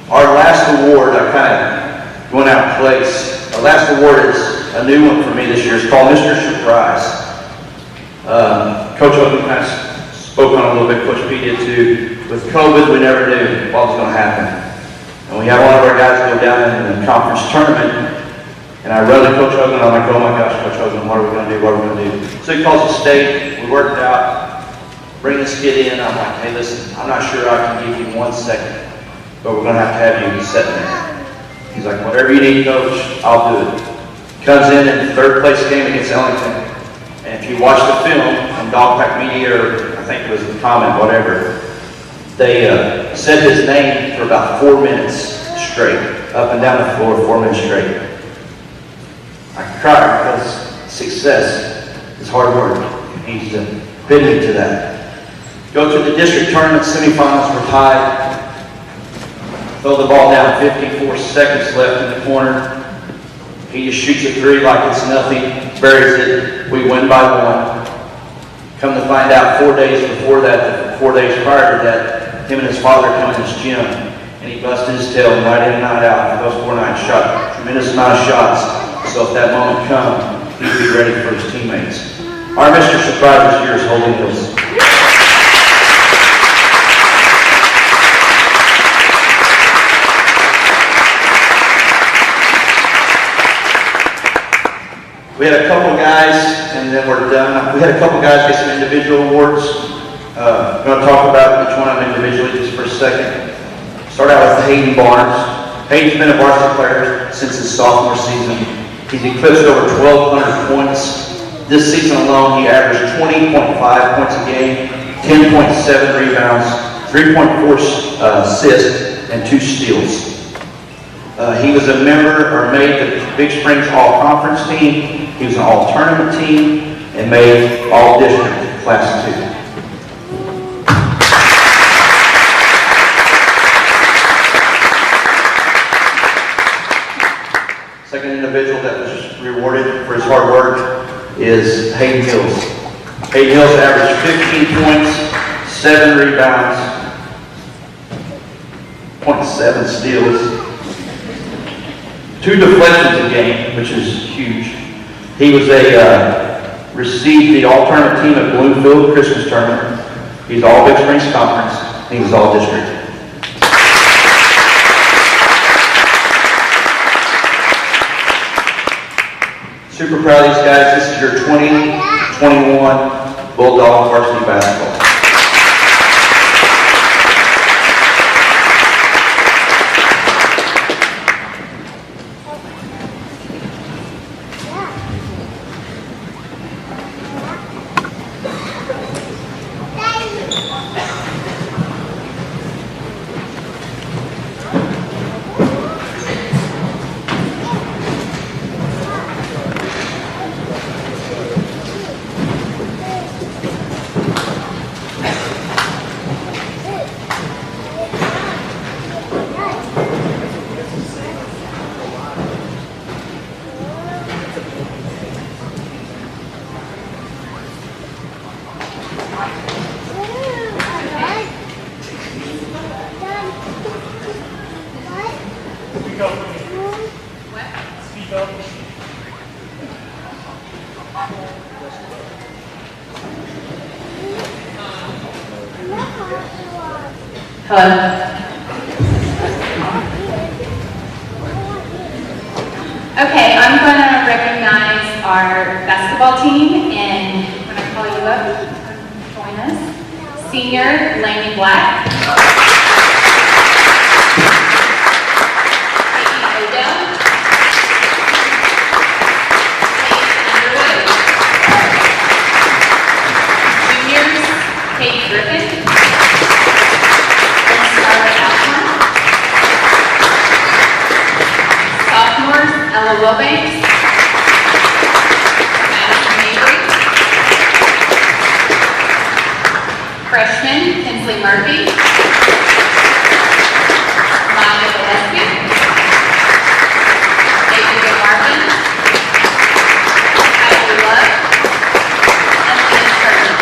Our last award, I kind of went out of place. Our last award is a new one for me this year. It's called Mr. Surprise. Coach Hogan kind of spoke on it a little bit. Coach P did too. With COVID, we never knew what was going to happen. And we had one of our guys go down in the conference tournament, and I run to Coach Hogan, and I'm like, oh my gosh, Coach Hogan, what are we going to do? What are we going to do? So he calls the state. We worked it out. Bring this kid in. I'm like, hey, listen, I'm not sure I can give you 1 second. But we're going to have you. He's sitting there. He's like, whatever you need, Coach, I'll do it. Comes in the 3rd place game against Ellington. And if you watch the film on Dogpack Media, or I think it was the comment, whatever, they said his name for about 4 minutes straight, up and down the floor, 4 minutes straight. I cried because success is hard work. He's the epitome to that. Go to the district tournament semifinals, we're tied. Throw the ball down, 54 seconds left in the corner. He just shoots a 3 like it's nothing, buries it. We win by 1. Come to find out 4 days before that, 4 days prior to that, him and his father come in his gym, and he busted his tail night in and night out for those 4 nights. Shot a tremendous amount of shots. So if that moment comes, he'd be ready for his teammates. Our Mr. Surprise this year is Holy Hills. We had a couple guys, and then we're done. We had a couple guys get some individual awards. I'm going to talk about each one of them individually just for a second. Start out with Hayden Barnes. Hayden's been a varsity player since his sophomore season. He's eclipsed over 1,200 points. This season alone, he averaged 20.5 points a game, 10.7 rebounds, 3.4 assists, and 2 steals. He was a member, or made the Big Springs All-Conference team. He was an All-Tournament team, and made All-District Class 2. Second individual that was rewarded for his hard work is Hayden Hills. Hayden Hills averaged 15 points, 7 rebounds, 0.7 steals, 2 deflections a game, which is huge. He was a received the all tournament team at Bloomfield Christmas Tournament. He's all Big Springs Conference, and he's all district. Super proud of these guys. This is your 2021 Bulldog varsity basketball. Hello. Okay, I'm going to recognize our basketball team, and when I call you up, join us. Senior Laney Black. Katie Odell. Paige Underwood. Juniors, Katie Griffin. Ella Wilbanks, Madison Mabry, freshman Kinsley Murphy, Maya Gillespie, David Marvin, Ashley Love, and Lynn Sherman.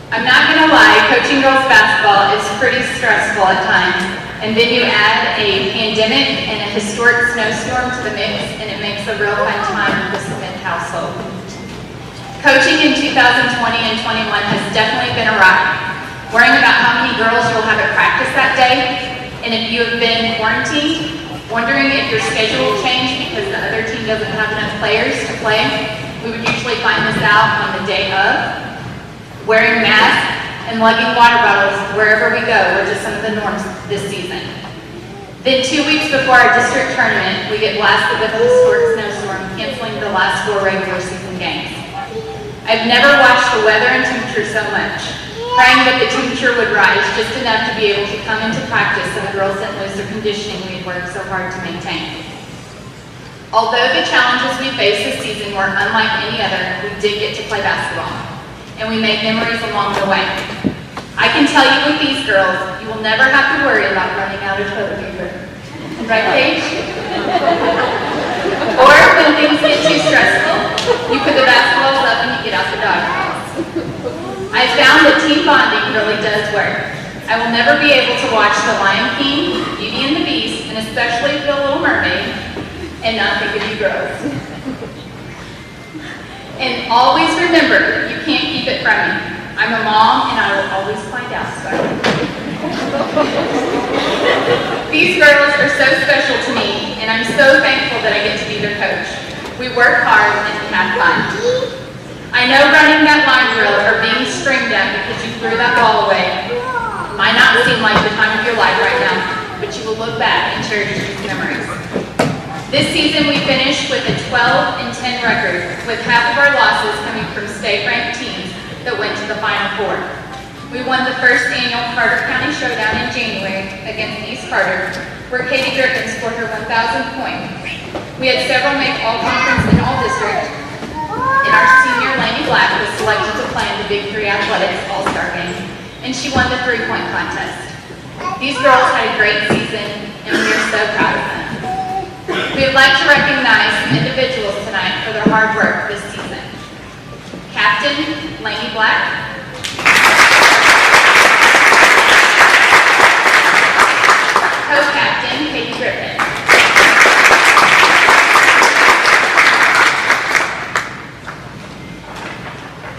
I'm not going to lie, coaching girls basketball is pretty stressful at times, and then you add a pandemic and a historic snowstorm to the mix, and it makes a real fun time for the Smith household. Coaching in 2020 and 21 has definitely been a ride. Worrying about how many girls you'll have at practice that day, and if you have been quarantined, wondering if your schedule will change because the other team doesn't have enough players to play. We would usually find this out on the day of. Wearing masks and lugging water bottles wherever we go were just some of the norms this season. Then 2 weeks before our district tournament, we get blasted with a historic snowstorm, canceling the last 4 regular season games. I've never watched the weather and temperature so much, praying that the temperature would rise just enough to be able to come into practice so the girls didn't lose their conditioning we had worked so hard to maintain. Although the challenges we faced this season were unlike any other, we did get to play basketball, and we made memories along the way. I can tell you with these girls, you will never have to worry about running out of toilet paper. Right, Paige? Or when things get too stressful, you put the basketballs up and you get out the doghouse. I found that team bonding really does work. I will never be able to watch The Lion King, Beauty and the Beast, and especially The Little Mermaid, and not think of you girls. And always remember, you can't keep it from me. I'm a mom, and I will always find out stuff. These girls are so special to me, and I'm so thankful that I get to be their coach. We work hard and we have fun. I know running that line drill or being screamed at because you threw that ball away might not seem like the time of your life right now, but you will look back and cherish these memories. This season, we finished with a 12-10 record, with half of our losses coming from state-ranked teams that went to the Final Four. We won the first annual Carter County Showdown in January against East Carter, where Katie Griffin scored her 1,000th point. We had several make all-conference and all-district, and our senior Laney Black was selected to play in the Big Three Athletics All-Star Game, and she won the three-point contest. These girls had a great season, and we are so proud of them. We would like to recognize some individuals tonight for their hard work this season. Captain Laney Black.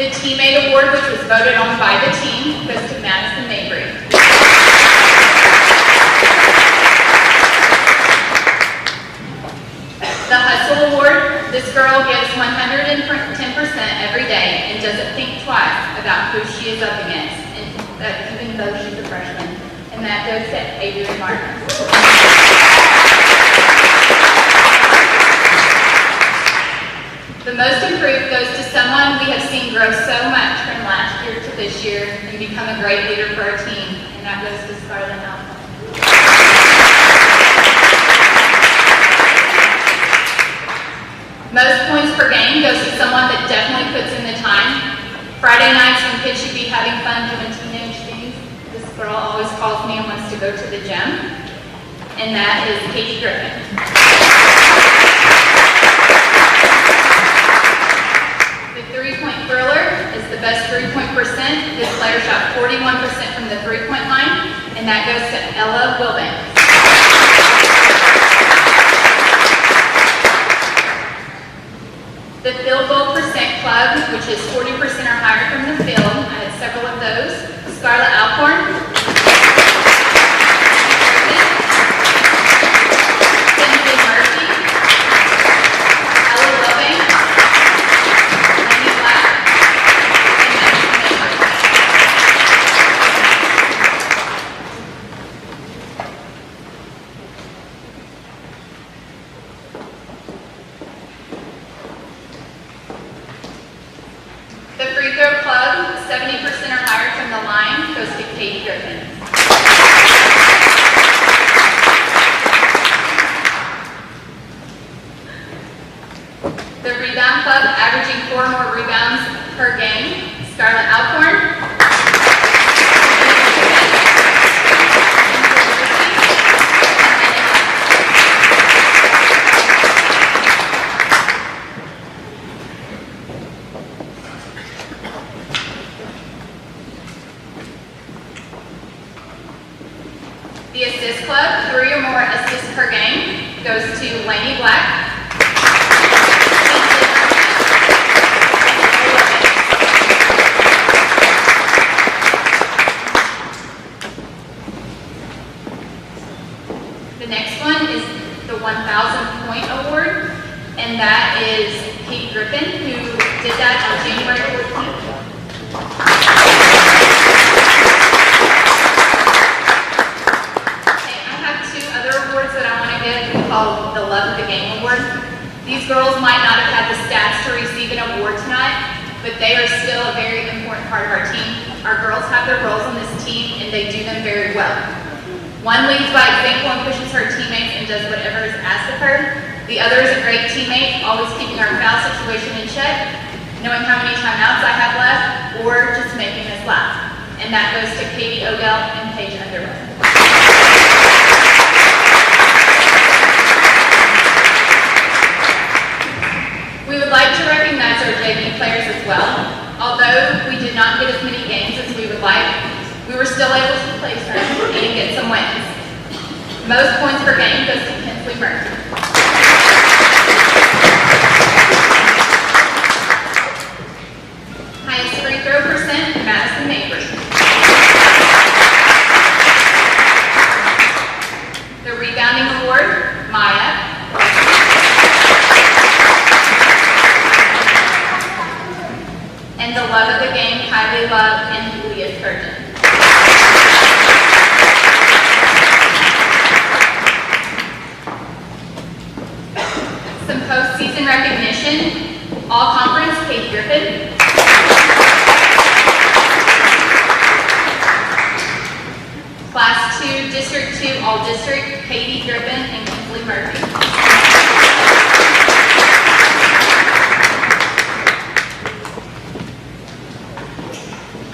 The Teammate Award, which was voted on by the team, goes to Madison Mabry. The Hustle Award, this girl gives 110% every day and doesn't think twice about who she is up against, even though she's a freshman. And that goes to Adrian Martin. The Most Improved goes to someone we have seen grow so much from last year to this year and become a great leader for our team, and that goes to Scarlett Alcorn. Most points per game goes to someone that definitely puts in the time. Friday nights when kids should be having fun doing teenage things, this girl always calls me and wants to go to the gym, and that is Katie Griffin. The three-point thriller is the best three-point percent. This player shot 41% from the three-point line, and that goes to Ella Wilbanks. The Field Goal Percent Club, which is 40% or higher from the field. I had several of those. Scarlett Alcorn. Kinsley Murphy. Ella Wilbanks. Amy Black. And Madison Mabry. The Free Throw Club, 70% or higher from the line, goes to Katie Griffin. The Rebound Club, averaging 4 more rebounds per game, Scarlett Alcorn. The Assist Club, 3 or more assists per game, goes to Lainey Black. The next one is the 1,000 Point Award, and that is Katie Griffin, who did that on January 14th. Called the Love of the Game Award. These girls might not have had the stats to receive an award tonight, but they are still a very important part of our team. Our girls have their roles on this team, and they do them very well. One leads by example and pushes her teammates and does whatever is asked of her. The other is a great teammate, always keeping our foul situation in check, knowing how many timeouts I have left, or just making us laugh. And that goes to Katie Odell and Paige Underwood. We would like to recognize our JV players as well. Although we did not get as many games as we would like, we were still able to place her and get some wins. Most points per game goes to Kinsley Murphy. Highest free throw percent, Madison Mabry. The Rebounding Award, Maya. And the Love of the Game, Kylie Love and Julia Sturgeon. Some postseason recognition. All Conference, Katie Griffin. Class 2, District 2, All District, Katie Griffin and Kinsley Murphy.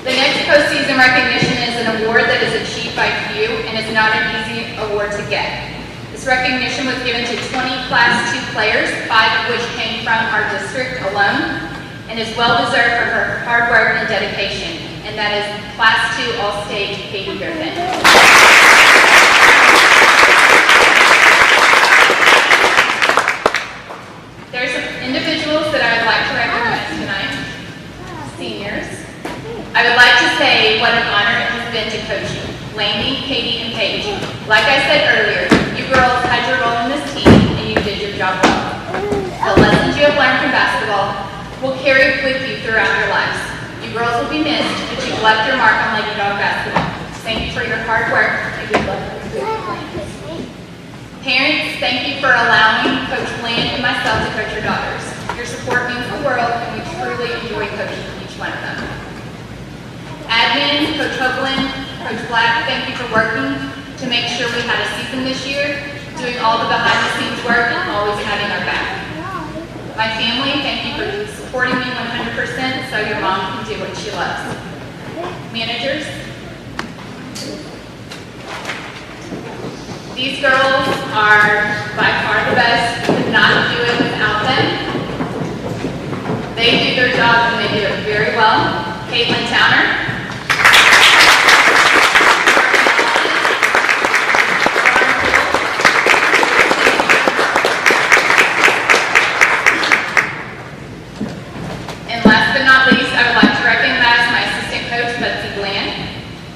The next postseason recognition is an award that is achieved by few and is not an easy award to get. This recognition was given to 20 Class 2 players, 5 of which came from our district alone, and is well deserved for her hard work and dedication, and that is Class 2 All-State Katie Buren. There's some individuals that I would like to recognize tonight. Seniors. like to say what an honor it has been to coach you, Lainey, Katie, and Paige. Like I said earlier, you girls had your role in this team, and you did your job well. The lessons you have learned from basketball will carry with you throughout your lives. You girls will be missed, but you've left your mark on Lady Dog basketball. Thank you for your hard work, and good luck with your plans. Parents, thank you for allowing Coach Lynn and myself to coach your daughters. Your support means the world, and we truly enjoy coaching each one of them. Admin, Coach Hoagland, Coach Black, thank you for working to make sure we had a season this year, doing all the behind-the-scenes work and always having our back. My family, thank you for supporting me 100% so your mom can do what she loves. Managers, these girls are by far the best. We could not do it without them. They do their job and they do it very well. Caitlin Towner. And last but not least, I would like to recognize my assistant coach, Betsy Bland.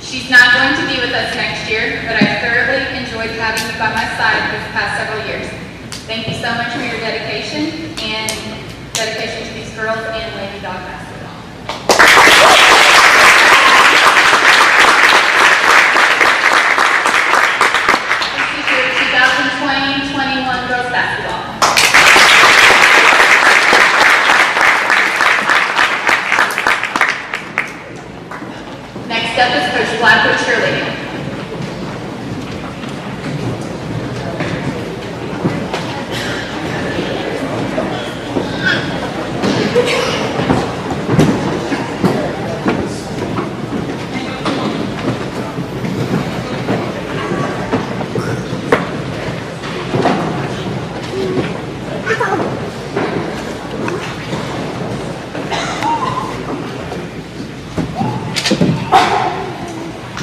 She's not going to be with us next year, but I thoroughly enjoyed having you by my side these past several years. Thank you so much for your dedication and dedication to these girls and Lady Dog basketball. This is your 2020-21 girls basketball. Next up is Coach Black with cheerleading.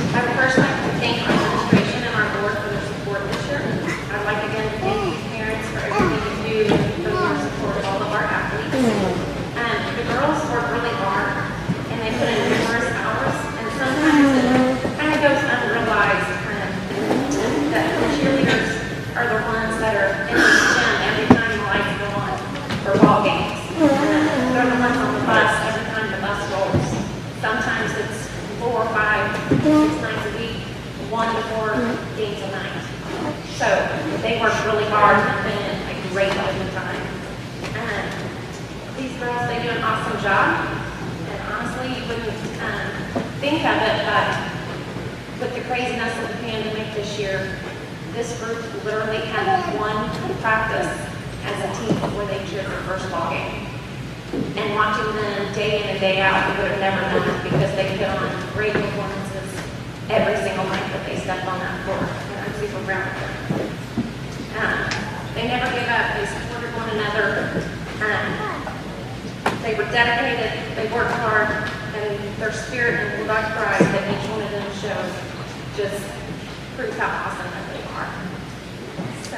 I would first like to thank our administration and our board for their support this year. I'd like again to thank these parents for everything you do for your support of all of our athletes. The girls work really hard and they put in numerous hours, and sometimes it kind of goes unrealized that the cheerleaders are the ones that are in the gym every time the lights go on for ball games. They're the ones on the bus every time the bus rolls. Sometimes it's 4 or 5, 6 nights a week, 1 to 4 games a night. So they work really hard and put in a great overtime. These girls, they do an awesome job. And honestly, you wouldn't think of it, but with the craziness of the pandemic this year, this group literally had one practice as a team before they cheered their first ball game. And watching them day in and day out, we would have never known it because they put on great performances every single night that they stepped on that floor. And I'm super proud of them. They never gave up. They supported one another. They were dedicated. They worked hard. And their spirit and bulldog pride that each one of them shows just proves how awesome that they are. So.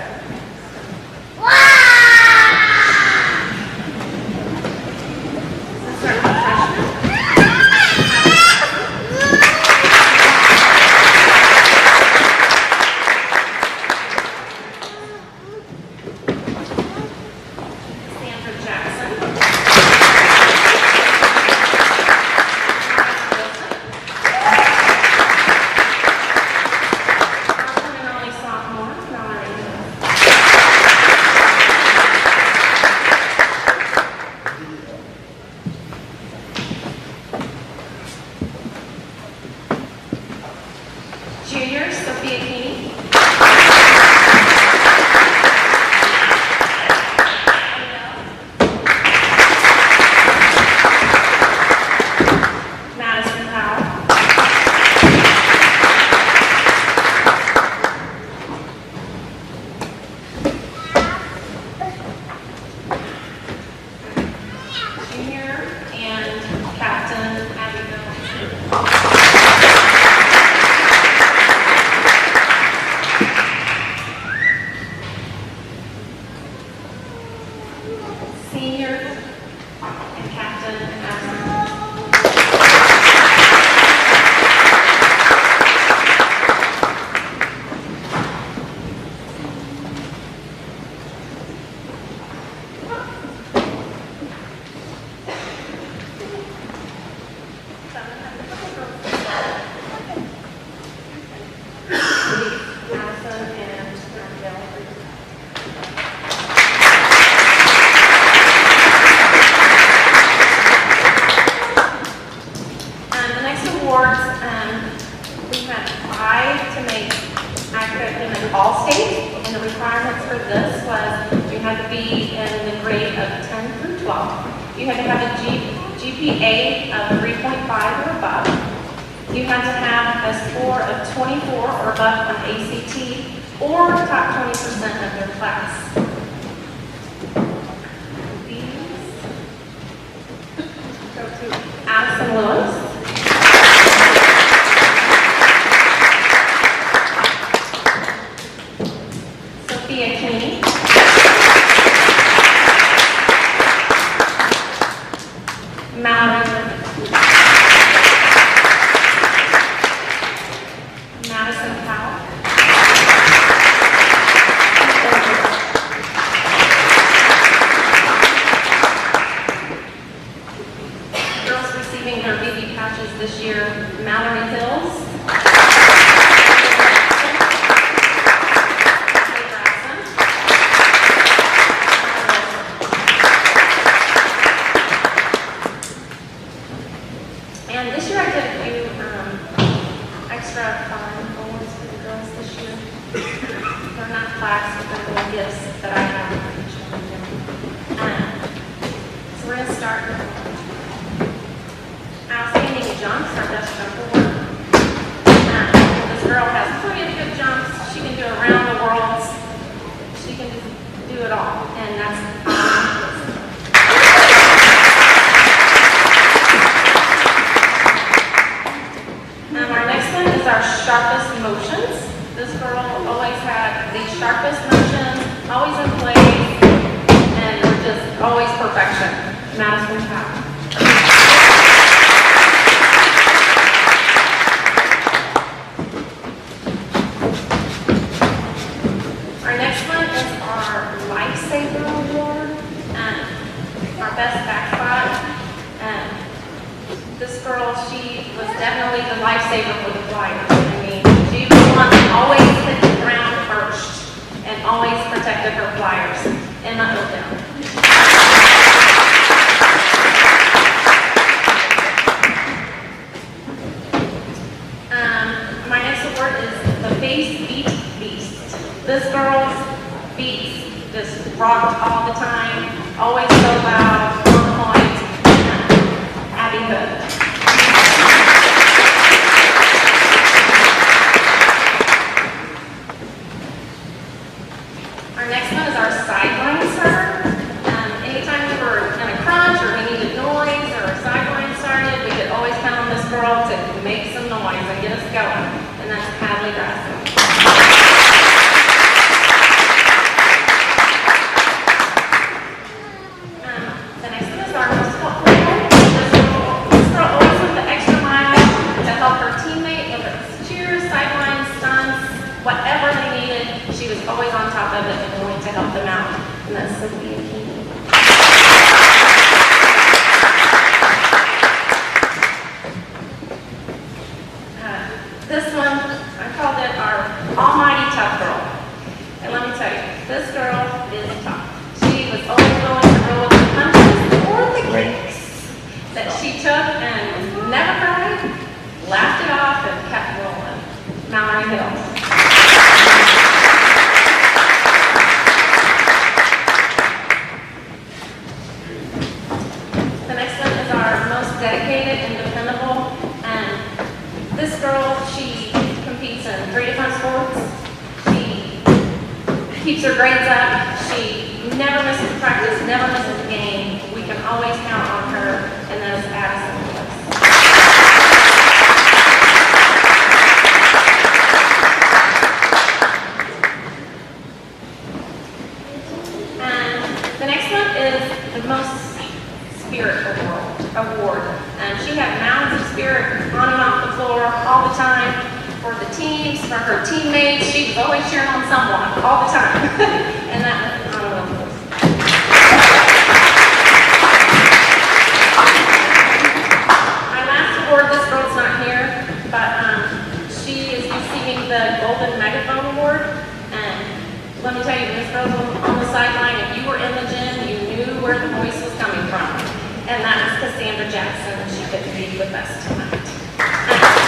sports, we had 5 to make academic all-state, and the requirements for this was you had to be in the grade of 10 through 12. You had to have a GPA of 3.5 or above. You had to have a score of 24 or above on ACT, or top 20% of their class. These go to Addison Lewis. Sophia Keeney. Madison Powell. Girls receiving their BB patches this year, Mallory Hills. And this year I did a few extra fun awards for the girls this year. They're not plaques, but they're little gifts that I have for each one of them. So we're going to start with outstanding jumps, our best jump award. This girl has plenty of good jumps. She can do around the world. She can do it all, and that's our next one is our sharpest motions. This girl always had the sharpest motions, always in place, and just always perfection. Madison Powell. Our next one is our Lifesaver Award, our best back spot. This girl, she was definitely the lifesaver for the Flyers. I mean, she was the one that always hit the ground first and always protected her Flyers. Emma Odell. My next award is the Bass Beat Beast. This girl's beats just rocked all the time, always so loud, on point. Abby Hood. Our next one is our sideline serve. Anytime we were in a crunch or we needed noise or a sideline started, we could always count on this girl to make some noise and get us going. And that's Hadley Grasson. The next one is our most helpful one. This girl always went the extra mile to help her teammate, whether it's cheers, sidelines, stunts, whatever they needed. She was always on top of it and willing to help them out. And that's Sophia Keeney. This one, I called it our almighty tough girl. And let me tell you, this girl is tough. She was always willing to roll with the punches or the kicks that she took and never cried, laughed it off, and kept rolling. Mallory Hills. The next one is our most dedicated and dependable. And this girl, she competes in 3 different sports. She keeps her grades up. She never misses practice, never misses a game. We can always count on her, and that is Addison Lewis. And the next one is the most spirit award. She had mounds of spirit on and off the floor all the time for the teams, for her teammates. She was always cheering on someone all the time. And that was our last award, this girl's not here, but she is receiving the Golden Megaphone Award. And let me tell you, this girl was on the sideline. If you were in the gym, you knew where the voice was coming from. And that is Cassandra Jackson, and she couldn't be with us tonight.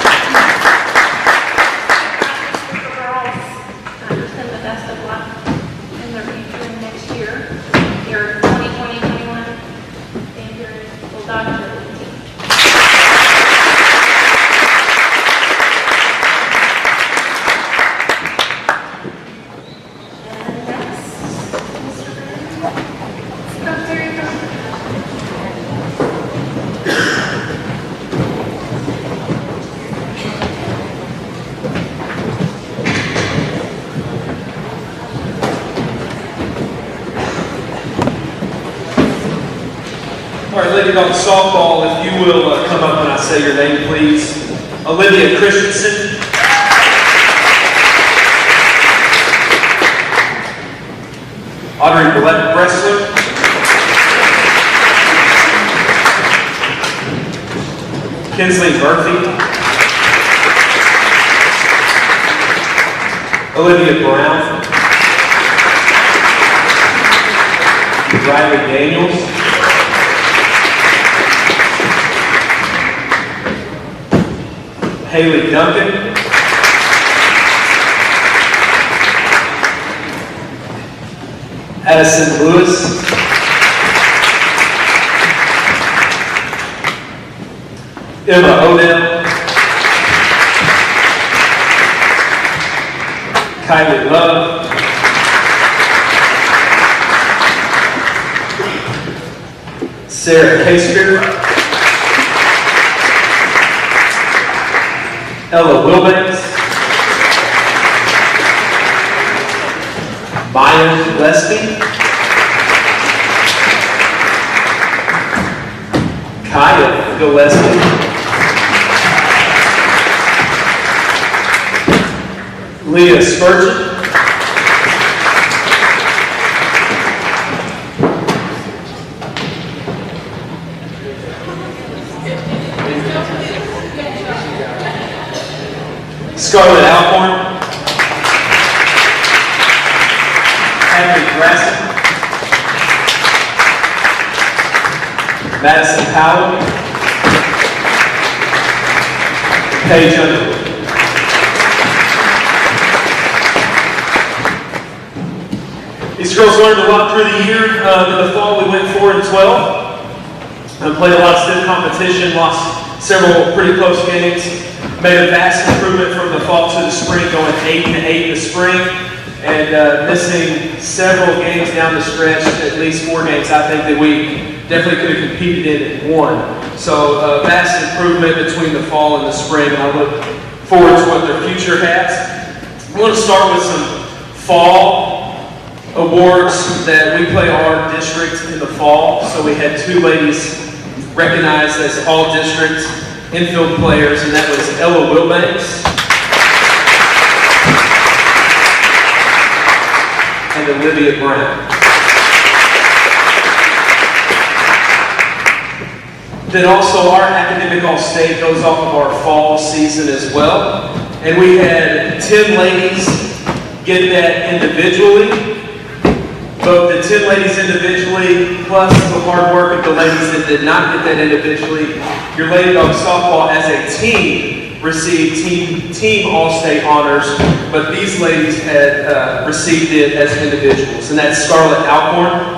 lady on softball, if you will come up when I say your name, please. Olivia Christensen. Audrey Bressler. Kinsley Murphy. Olivia Brown. Riley Daniels. Haley Duncan. Addison Lewis. Emma Odell. Kylie Love. Sarah Casper. Ella Wilbanks. Maya Gillespie. Kaya Gillespie. Leah Spurgeon. Scarlett Alcorn. Henry Grasson. Madison Powell. Paige Underwood. These girls learned a lot through the year. In the fall, we went 4-12. And played a lot of stiff competition, lost several pretty close games. Made a vast improvement from the fall to the spring, going 8-8 in the spring, and missing several games down the stretch, at least 4 games I think that we definitely could have competed in and won. So vast improvement between the fall and the spring, and I look forward to what their future has. I want to start with some fall awards that we play our district in the fall. So we had 2 ladies recognized as all district infield players, and that was Ella Wilbanks and Olivia Brown. Then also our academic all-state goes off of our fall season as well. And we had 10 ladies get that individually. Both the 10 ladies individually, plus the hard work of the ladies that did not get that individually. Your Lady Dog softball as a team received team all-state honors, but these ladies had received it as individuals, and that's Scarlett Alcorn,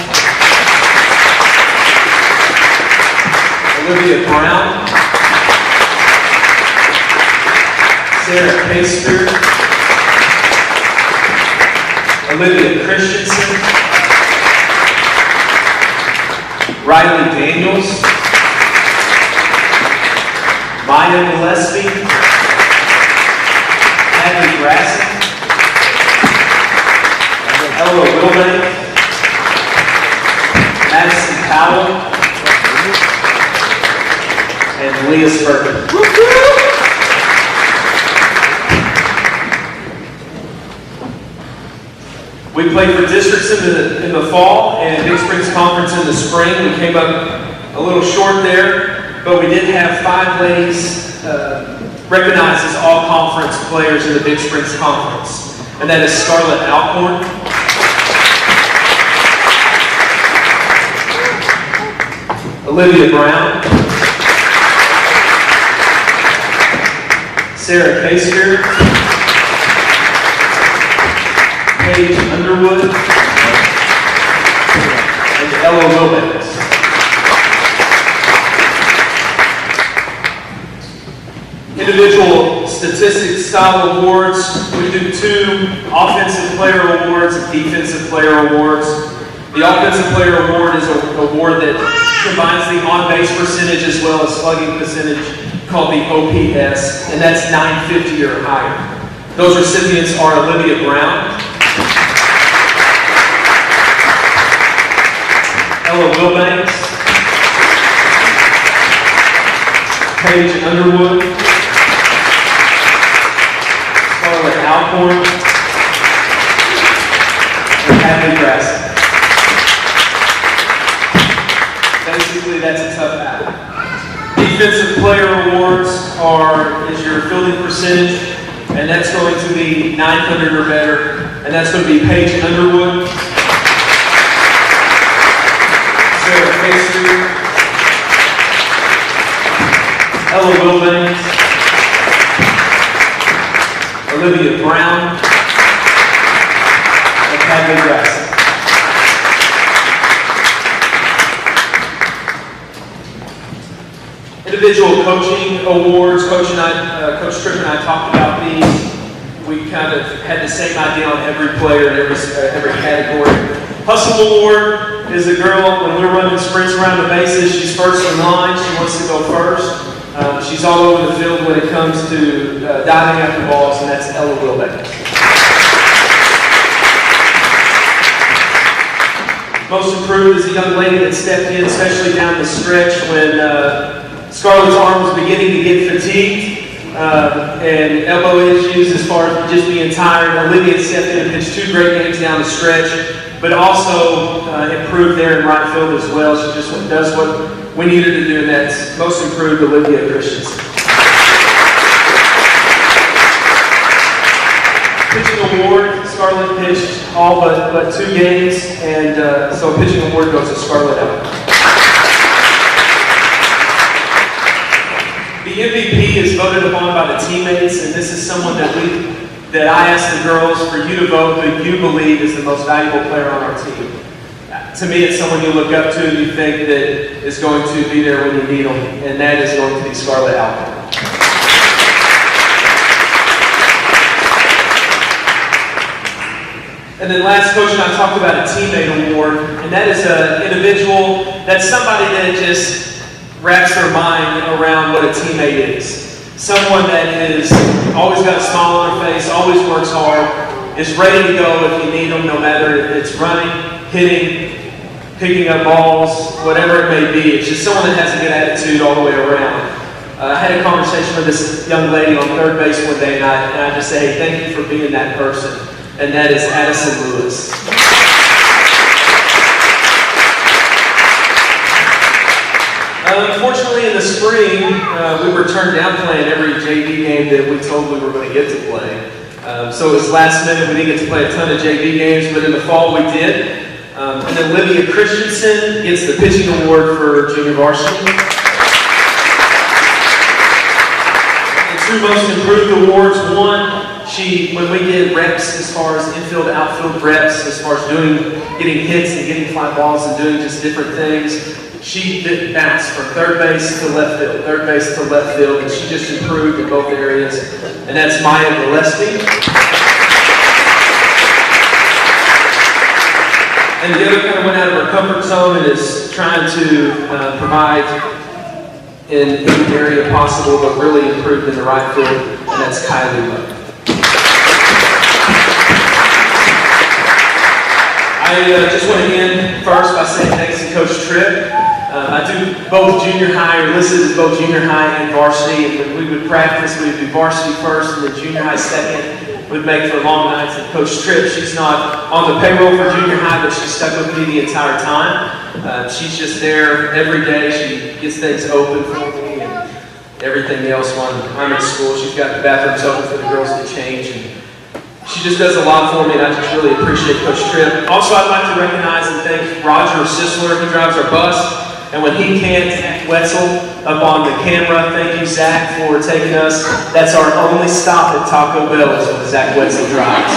Olivia Brown, Sarah Casper, Olivia Christensen, Riley Daniels, Maya Gillespie, Abby Grasson, Ella Wilbanks, Madison Powell, and Leah Spurgeon. We played for districts in the fall and Big Springs Conference in the spring. We came up a little short there, but we did have 5 ladies recognized as all conference players in the Big Springs Conference. And that is Scarlett Alcorn, Olivia Brown, Sarah Casper, Paige Underwood, and Ella Wilbanks. Individual statistics style awards. We do 2 offensive player awards and defensive player awards. The offensive player award is an award that combines the on-base percentage as well as slugging percentage, called the OPS, and that's .950 or higher. Those recipients are Olivia Brown, Ella Wilbanks, Paige Underwood, Scarlett Alcorn, and Hadley Grassley. Basically, that's a tough battle. Defensive player awards is your fielding percentage, and that's going to be 900 or better, and that's going to be Paige Underwood, Sarah Casey, Ella Wilbanks, Olivia Brown, and Hadley Grassley. Individual coaching awards, Coach Tripp and I talked about these. We kind of had the same idea on every player in every category. Hustle Award is a girl, when we're running sprints around the bases, she's first in line, she wants to go first. She's all over the field when it comes to diving after balls, and that's Ella Wilbanks. Most improved is a young lady that stepped in, especially down the stretch when Scarlett's arm was beginning to get fatigued and elbow issues as far as just being tired. Olivia stepped in and pitched 2 great games down the stretch, but also improved there in right field as well. She just does what we need her to do, and that's most improved Olivia Christensen. Pitching award, Scarlett pitched all but 2 games, and so pitching award goes to Scarlett Alcorn. The MVP is voted upon by the teammates, and this is someone that I asked the girls for you to vote who you believe is the most valuable player on our team. To me, it's someone you look up to and you think that is going to be there when you need them, and that is going to be Scarlett Alcorn. And then last, Coach and I talked about a teammate award, and that is an individual, that's somebody that just wraps their mind around what a teammate is. Someone that is always got a smile on their face, always works hard, is ready to go if you need them, no matter if it's running, hitting, picking up balls, whatever it may be. It's just someone that has a good attitude all the way around. I had a conversation with this young lady on third base one day, and I just said, hey, thank you for being that person. And that is Addison Lewis. Unfortunately, in the spring, we were turned down playing every JV game that we told we were going to get to play. So it was last minute. We didn't get to play a ton of JV games, but in the fall we did. And then Olivia Christensen gets the pitching award for junior varsity. The 2 most improved awards. One, when we did reps as far as infield, outfield reps, as far as getting hits and getting fly balls and doing just different things, she did bounce from third base to left field, and she just improved in both areas. And that's Maya Gillespie. And the other kind of went out of her comfort zone and is trying to provide in any area possible, but really improved in the right field, and that's Kylie Lowe. I just want to end first by saying thanks to Coach Tripp. I do both junior high, or listed as both junior high and varsity, and when we would practice, we would do varsity first and then junior high second. We'd make for long nights, and Coach Tripp, she's not on the payroll for junior high, but she's stuck with me the entire time. She's just there every day. She gets things open for me and everything else while I'm in school. She's got the bathrooms open for the girls to change, and she just does a lot for me, and I just really appreciate Coach Tripp. Also, I'd like to recognize and thank Roger Sisler, who drives our bus. And when he can't, Zach Wetzel up on the camera. Thank you, Zach, for taking us. That's our only stop at Taco Bell is when Zach Wetzel drives.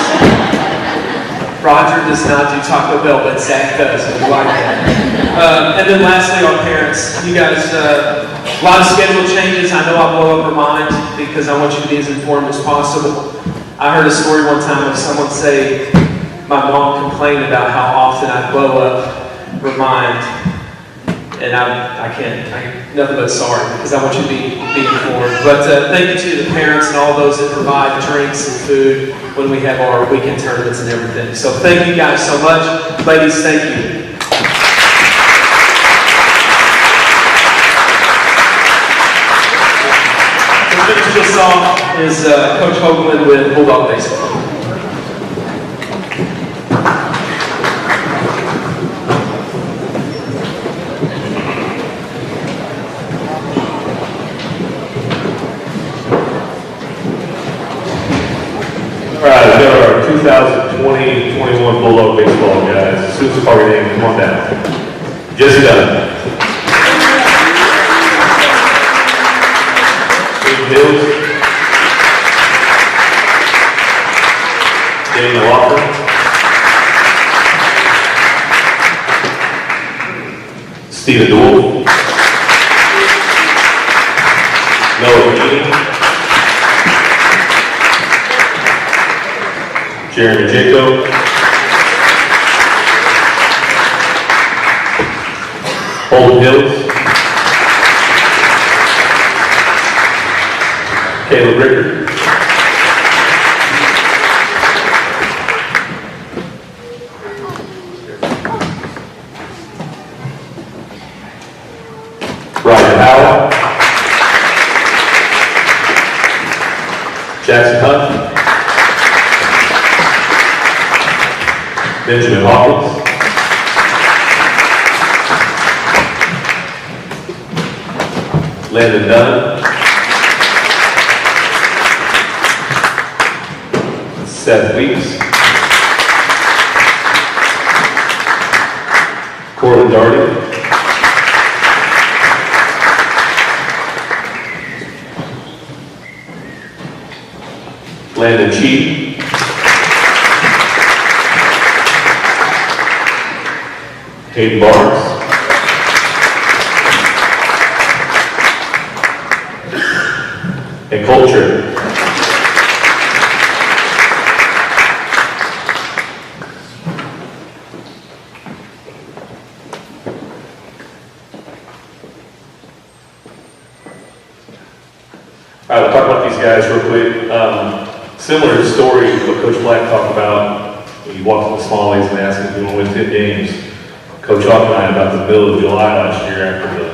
Roger does not do Taco Bell, but Zach does. We like that. And then lastly, our parents. You guys, a lot of schedule changes. I know I'll blow up your mind because I want you to be as informed as possible. I heard a story one time of someone say, my mom complained about how often I blow up her mind. And I can't, nothing but sorry, because I want you to be informed. But thank you to the parents and all those that provide drinks and food when we have our weekend tournaments and everything. So thank you guys so much. Ladies, thank you. this song is Coach Hoagland with Bulldog Baseball. All right, we got our 2020-21 Bulldog Baseball guys. As soon as the target name, come on down. Jesse Dunn. Hills, Daniel Walker, Stephen Dewell, Noah Keating, Jeremy Jacob, Holden Hills, Caleb Ricker, Ryan Howell, Jackson Hunt, Benjamin Hawkins, Landon Dunn, Seth Weeks, Corlin Darty, Landon Cheat, Hayden Barnes, and Colt Tripp. All right, we'll talk about these guys real quick. Similar story to what Coach Black talked about when he walked in the Smallies and asked him if he want to win 10 games. Coach Hawk and I, about the middle of July last year, after the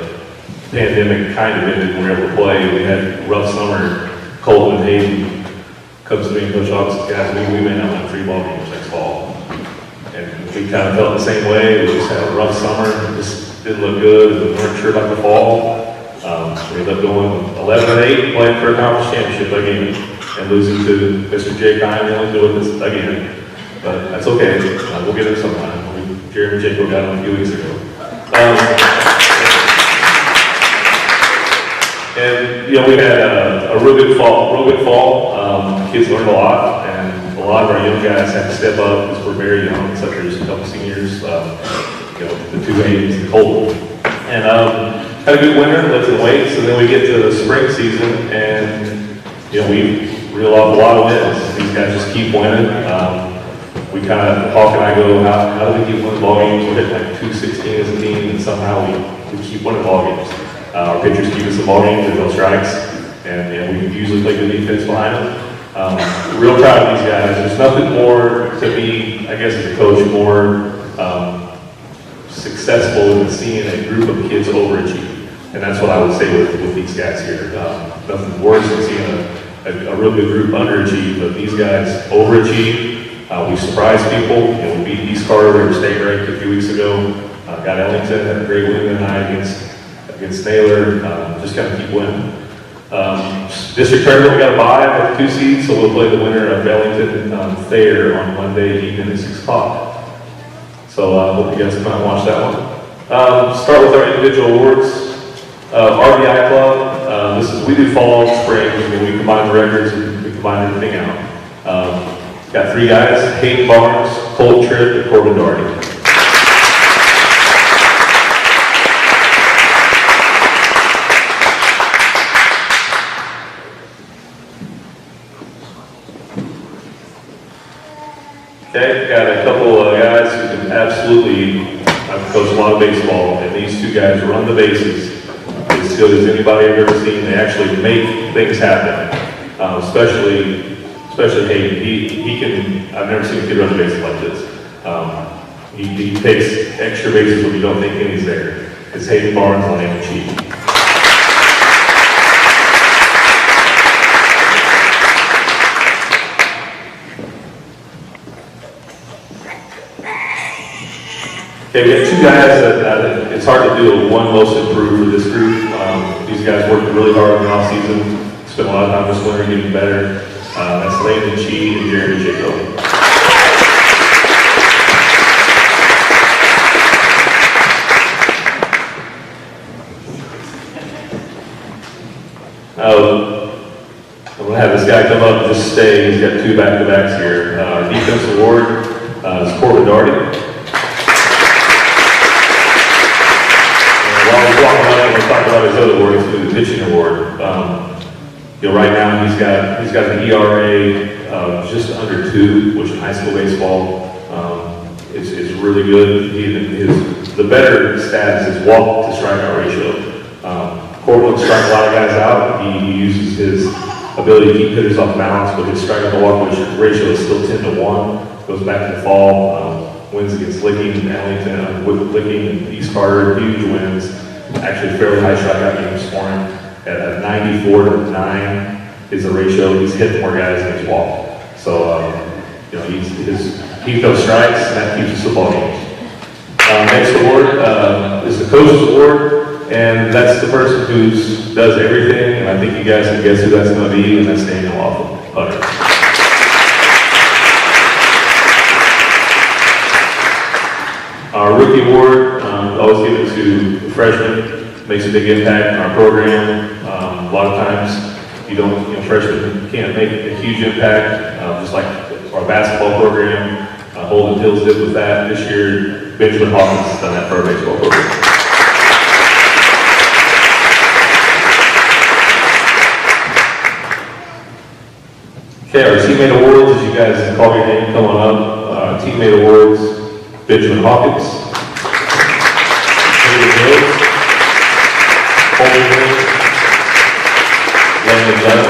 pandemic kind of ended and we were able to play, we had a rough summer. Colton and Hayden comes to me and Coach Hawk says, guys, we may not win 3 ball games next fall. And we kind of felt the same way. We just had a rough summer. It just didn't look good. We weren't sure about the fall. We ended up going 11-8, playing for a conference championship again, and losing to Mr. Jay Kine, and only doing this again. But that's okay. We'll get it sometime. Jeremy Jacob got him a few weeks ago. And you know, we had a real good fall. Kids learned a lot, and a lot of our young guys had to step up because we're very young, such as a couple seniors, you know, the 2 A's, the Colton. And had a good winter, lifted weights, and then we get to the spring season, and you know, we reel off a lot of wins. These guys just keep winning. We kind of, Hawk and I go, how do we keep winning ball games? We're hitting like 216 as a team, and somehow we keep winning ball games. Our pitchers keep us in ball games, there's no strikes, and you know, we usually play good defense behind them. Real proud of these guys. There's nothing more to me, I guess, as a coach, more successful than seeing a group of kids overachieve. And that's what I would say with these guys here. Nothing worse than seeing a real good group underachieve, but these guys overachieve. We surprised people. You know, we beat East Carter, we were state ranked a few weeks ago. Got Ellington, had a great win tonight against Naylor. Just kind of keep winning. District tournament, we got a bye with 2 seeds, so we'll play the winner of Ellington Thayer on Monday evening at 6 o'clock. So I hope you guys come out and watch that one. Start with our individual awards. RBI Club, we do fall, spring, we combine the records and we combine everything out. Got 3 guys, Hayden Barnes, Colt Tripp, and Corbin Doherty. Okay, got a couple of guys who can absolutely, I've coached a lot of baseball, and these 2 guys run the bases as good as anybody I've ever seen. They actually make things happen, especially Hayden. He can, I've never seen a kid run the bases like this. He takes extra bases when you don't think any's there. It's Hayden Barnes on Landon Cheat. Okay, we have two guys that it's hard to do a one most improved for this group. These guys worked really hard in the off season, spent a lot of time this winter getting better. That's Landon Chee and Jeremy Jacob. I'm going to have this guy come up and just stay. He's got two back-to-backs here. Our defense award is Corbin Darty. And while we're walking on it, we'll talk about his other award, the pitching award. Right now he's got an ERA of just under 2, which in high school baseball is really good. The better stat is his walk to strikeout ratio. Corbin strikes a lot of guys out. He uses his ability to keep hitters off balance, but his strikeout to walk ratio is still 10-1. Goes back to the fall. Wins against Licking, Allington, Licking, and East Carter, huge wins. Actually, fairly high strikeout games for him. At 94-9 is the ratio. He's hit more guys than he's walked. So, he throws strikes, and that keeps us football games. Next award is the Coach's Award. And that's the person who does everything, and I think you guys can guess who that's going to be, and that's Daniel Hutter. Our rookie award, always give it to the freshman, makes a big impact on our program. A lot of times, freshmen can't make a huge impact, just like our basketball program. Holden Hills did with that this year. Benjamin Hawkins has done that for our baseball program. Okay, our teammate awards, as you guys call your name coming up, teammate awards, Benjamin Hawkins, David Mills, Holden Mills, Landon Dunn,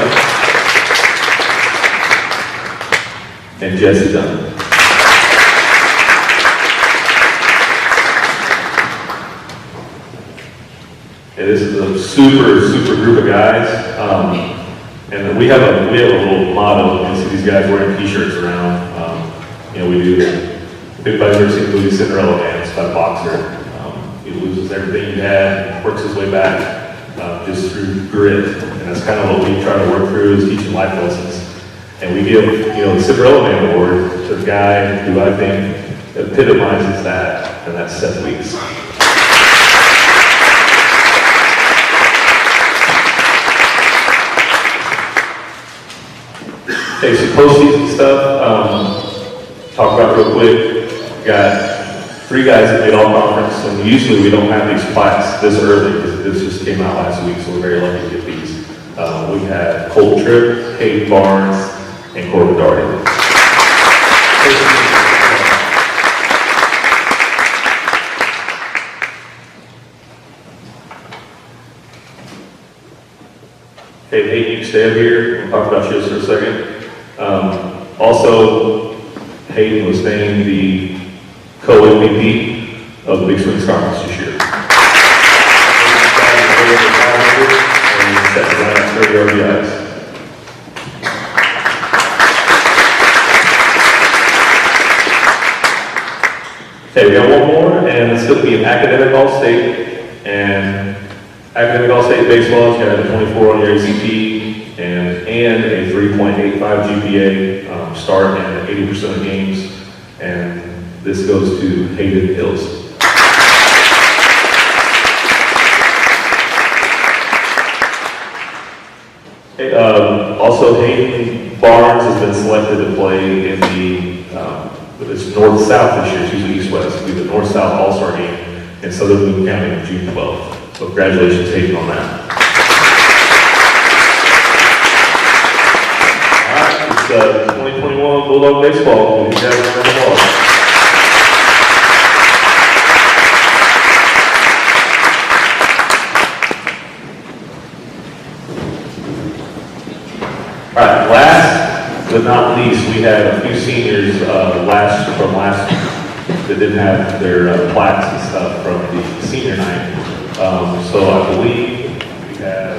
and Jesse Dunn. Okay, this is a super group of guys. And we have a little motto. You see these guys wearing T-shirts around. We do. If anybody's ever seen the movie Cinderella Man, it's about a boxer. He loses everything he had, works his way back just through grit, and that's kind of what we try to work through is teaching life lessons. And we give the Cinderella Man award to the guy who I think epitomizes that, and that's Seth Weeks. Okay, so postseason stuff, talk about real quick. Got 3 guys that made all conference, and usually we don't have these plaques this early because this just came out last week, so we're very lucky to get these. We had Cole Tripp, Hayden Barnes, and Corbin Darty. Okay, Hayden, you can stay up here. We'll talk about you just for a second. Also, Hayden was named the co-MVP of the Big Swings Conference this year. Okay, we got one more, and it's going to be an academic All-State. And academic All-State baseball, you got a 24 on your ACT. And a 3.85 GPA, start in 80% of games, and this goes to Hayden Hills. Also, Hayden Barnes has been selected to play in it's North-South this year, it's usually East-West, it'll be the North-South All-Star game in Southern Boone County on June 12th. So congratulations, Hayden, on that. 2021 Bulldog Baseball. You guys are the ball. All right, last but not least, we had a few seniors from last that didn't have their plaques and stuff from the senior night. So I believe we have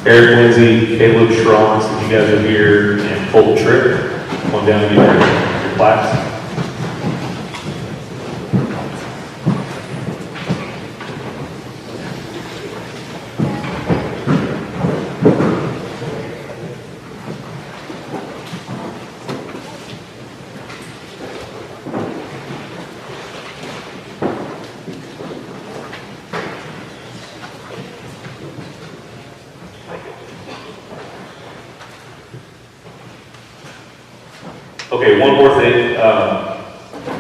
Eric Lindsay, Caleb Schronz, if you guys are here, and Cole Tripp. Come on down and get your plaques. Okay, one more thing.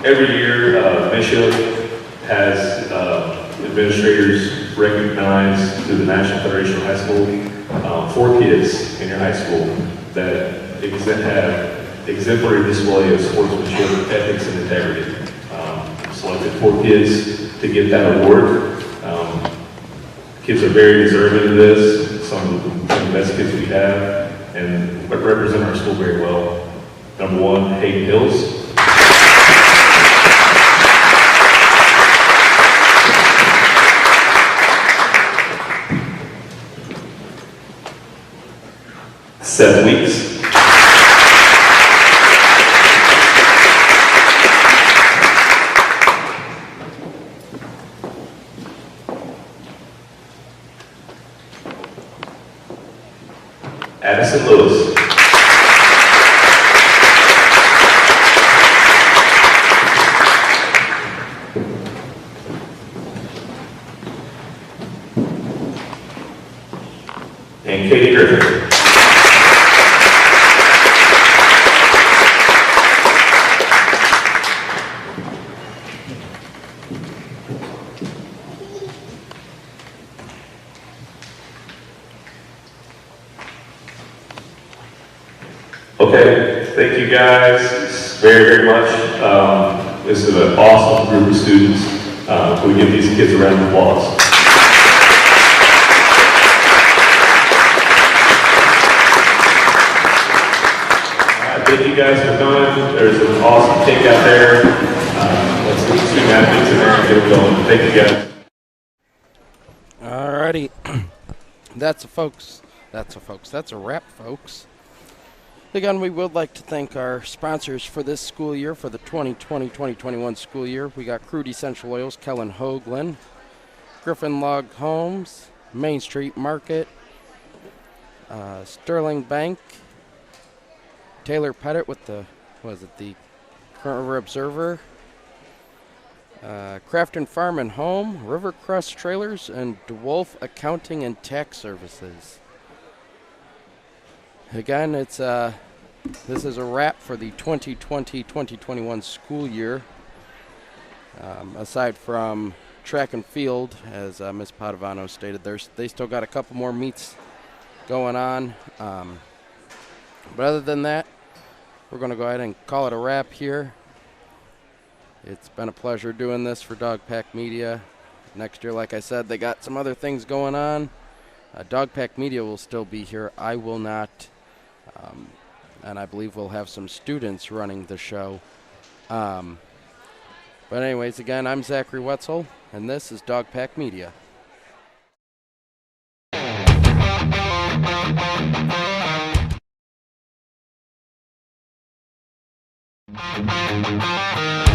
Every year, Misha has administrators recognize through the National Federation of High School 4 kids in your high school that have exemplary display of sportsmanship, ethics, and integrity. Selected 4 kids to get that award. Kids are very deserving of this. Some of the best kids we have, and represent our school very well. Number 1, Hayden Hills. Seth Weeks. Addison Lewis. And Katie Griffin. Okay, thank you guys very, very much. This is an awesome group of students. Can we give these kids a round of applause? Thank you guys for coming. There's an awesome cake out there. Let's get the student athletes in there and get them going. Thank you guys. Alrighty. That's a wrap, folks. Again, we would like to thank our sponsors for this school year, for the 2020-2021 school year. We got Crude Essential Oils, Kellen Hoagland, Griffin Log Homes, Main Street Market, Sterling Bank, Taylor Pettit with the Current River Observer, Crafton Farm and Home, Rivercrest Trailers, and DeWolf Accounting and Tax Services. Again, this is a wrap for the 2020-2021 school year. Aside from track and field, as Ms. Padovano stated, they still got a couple more meets going on. But other than that, we're going to go ahead and call it a wrap here. It's been a pleasure doing this for Dog Pack Media. Next year, like I said, they got some other things going on. Dog Pack Media will still be here. I will not. And I believe we'll have some students running the show. But anyways, again, I'm Zachary Wetzel, and this is Dog Pack Media. Thank you.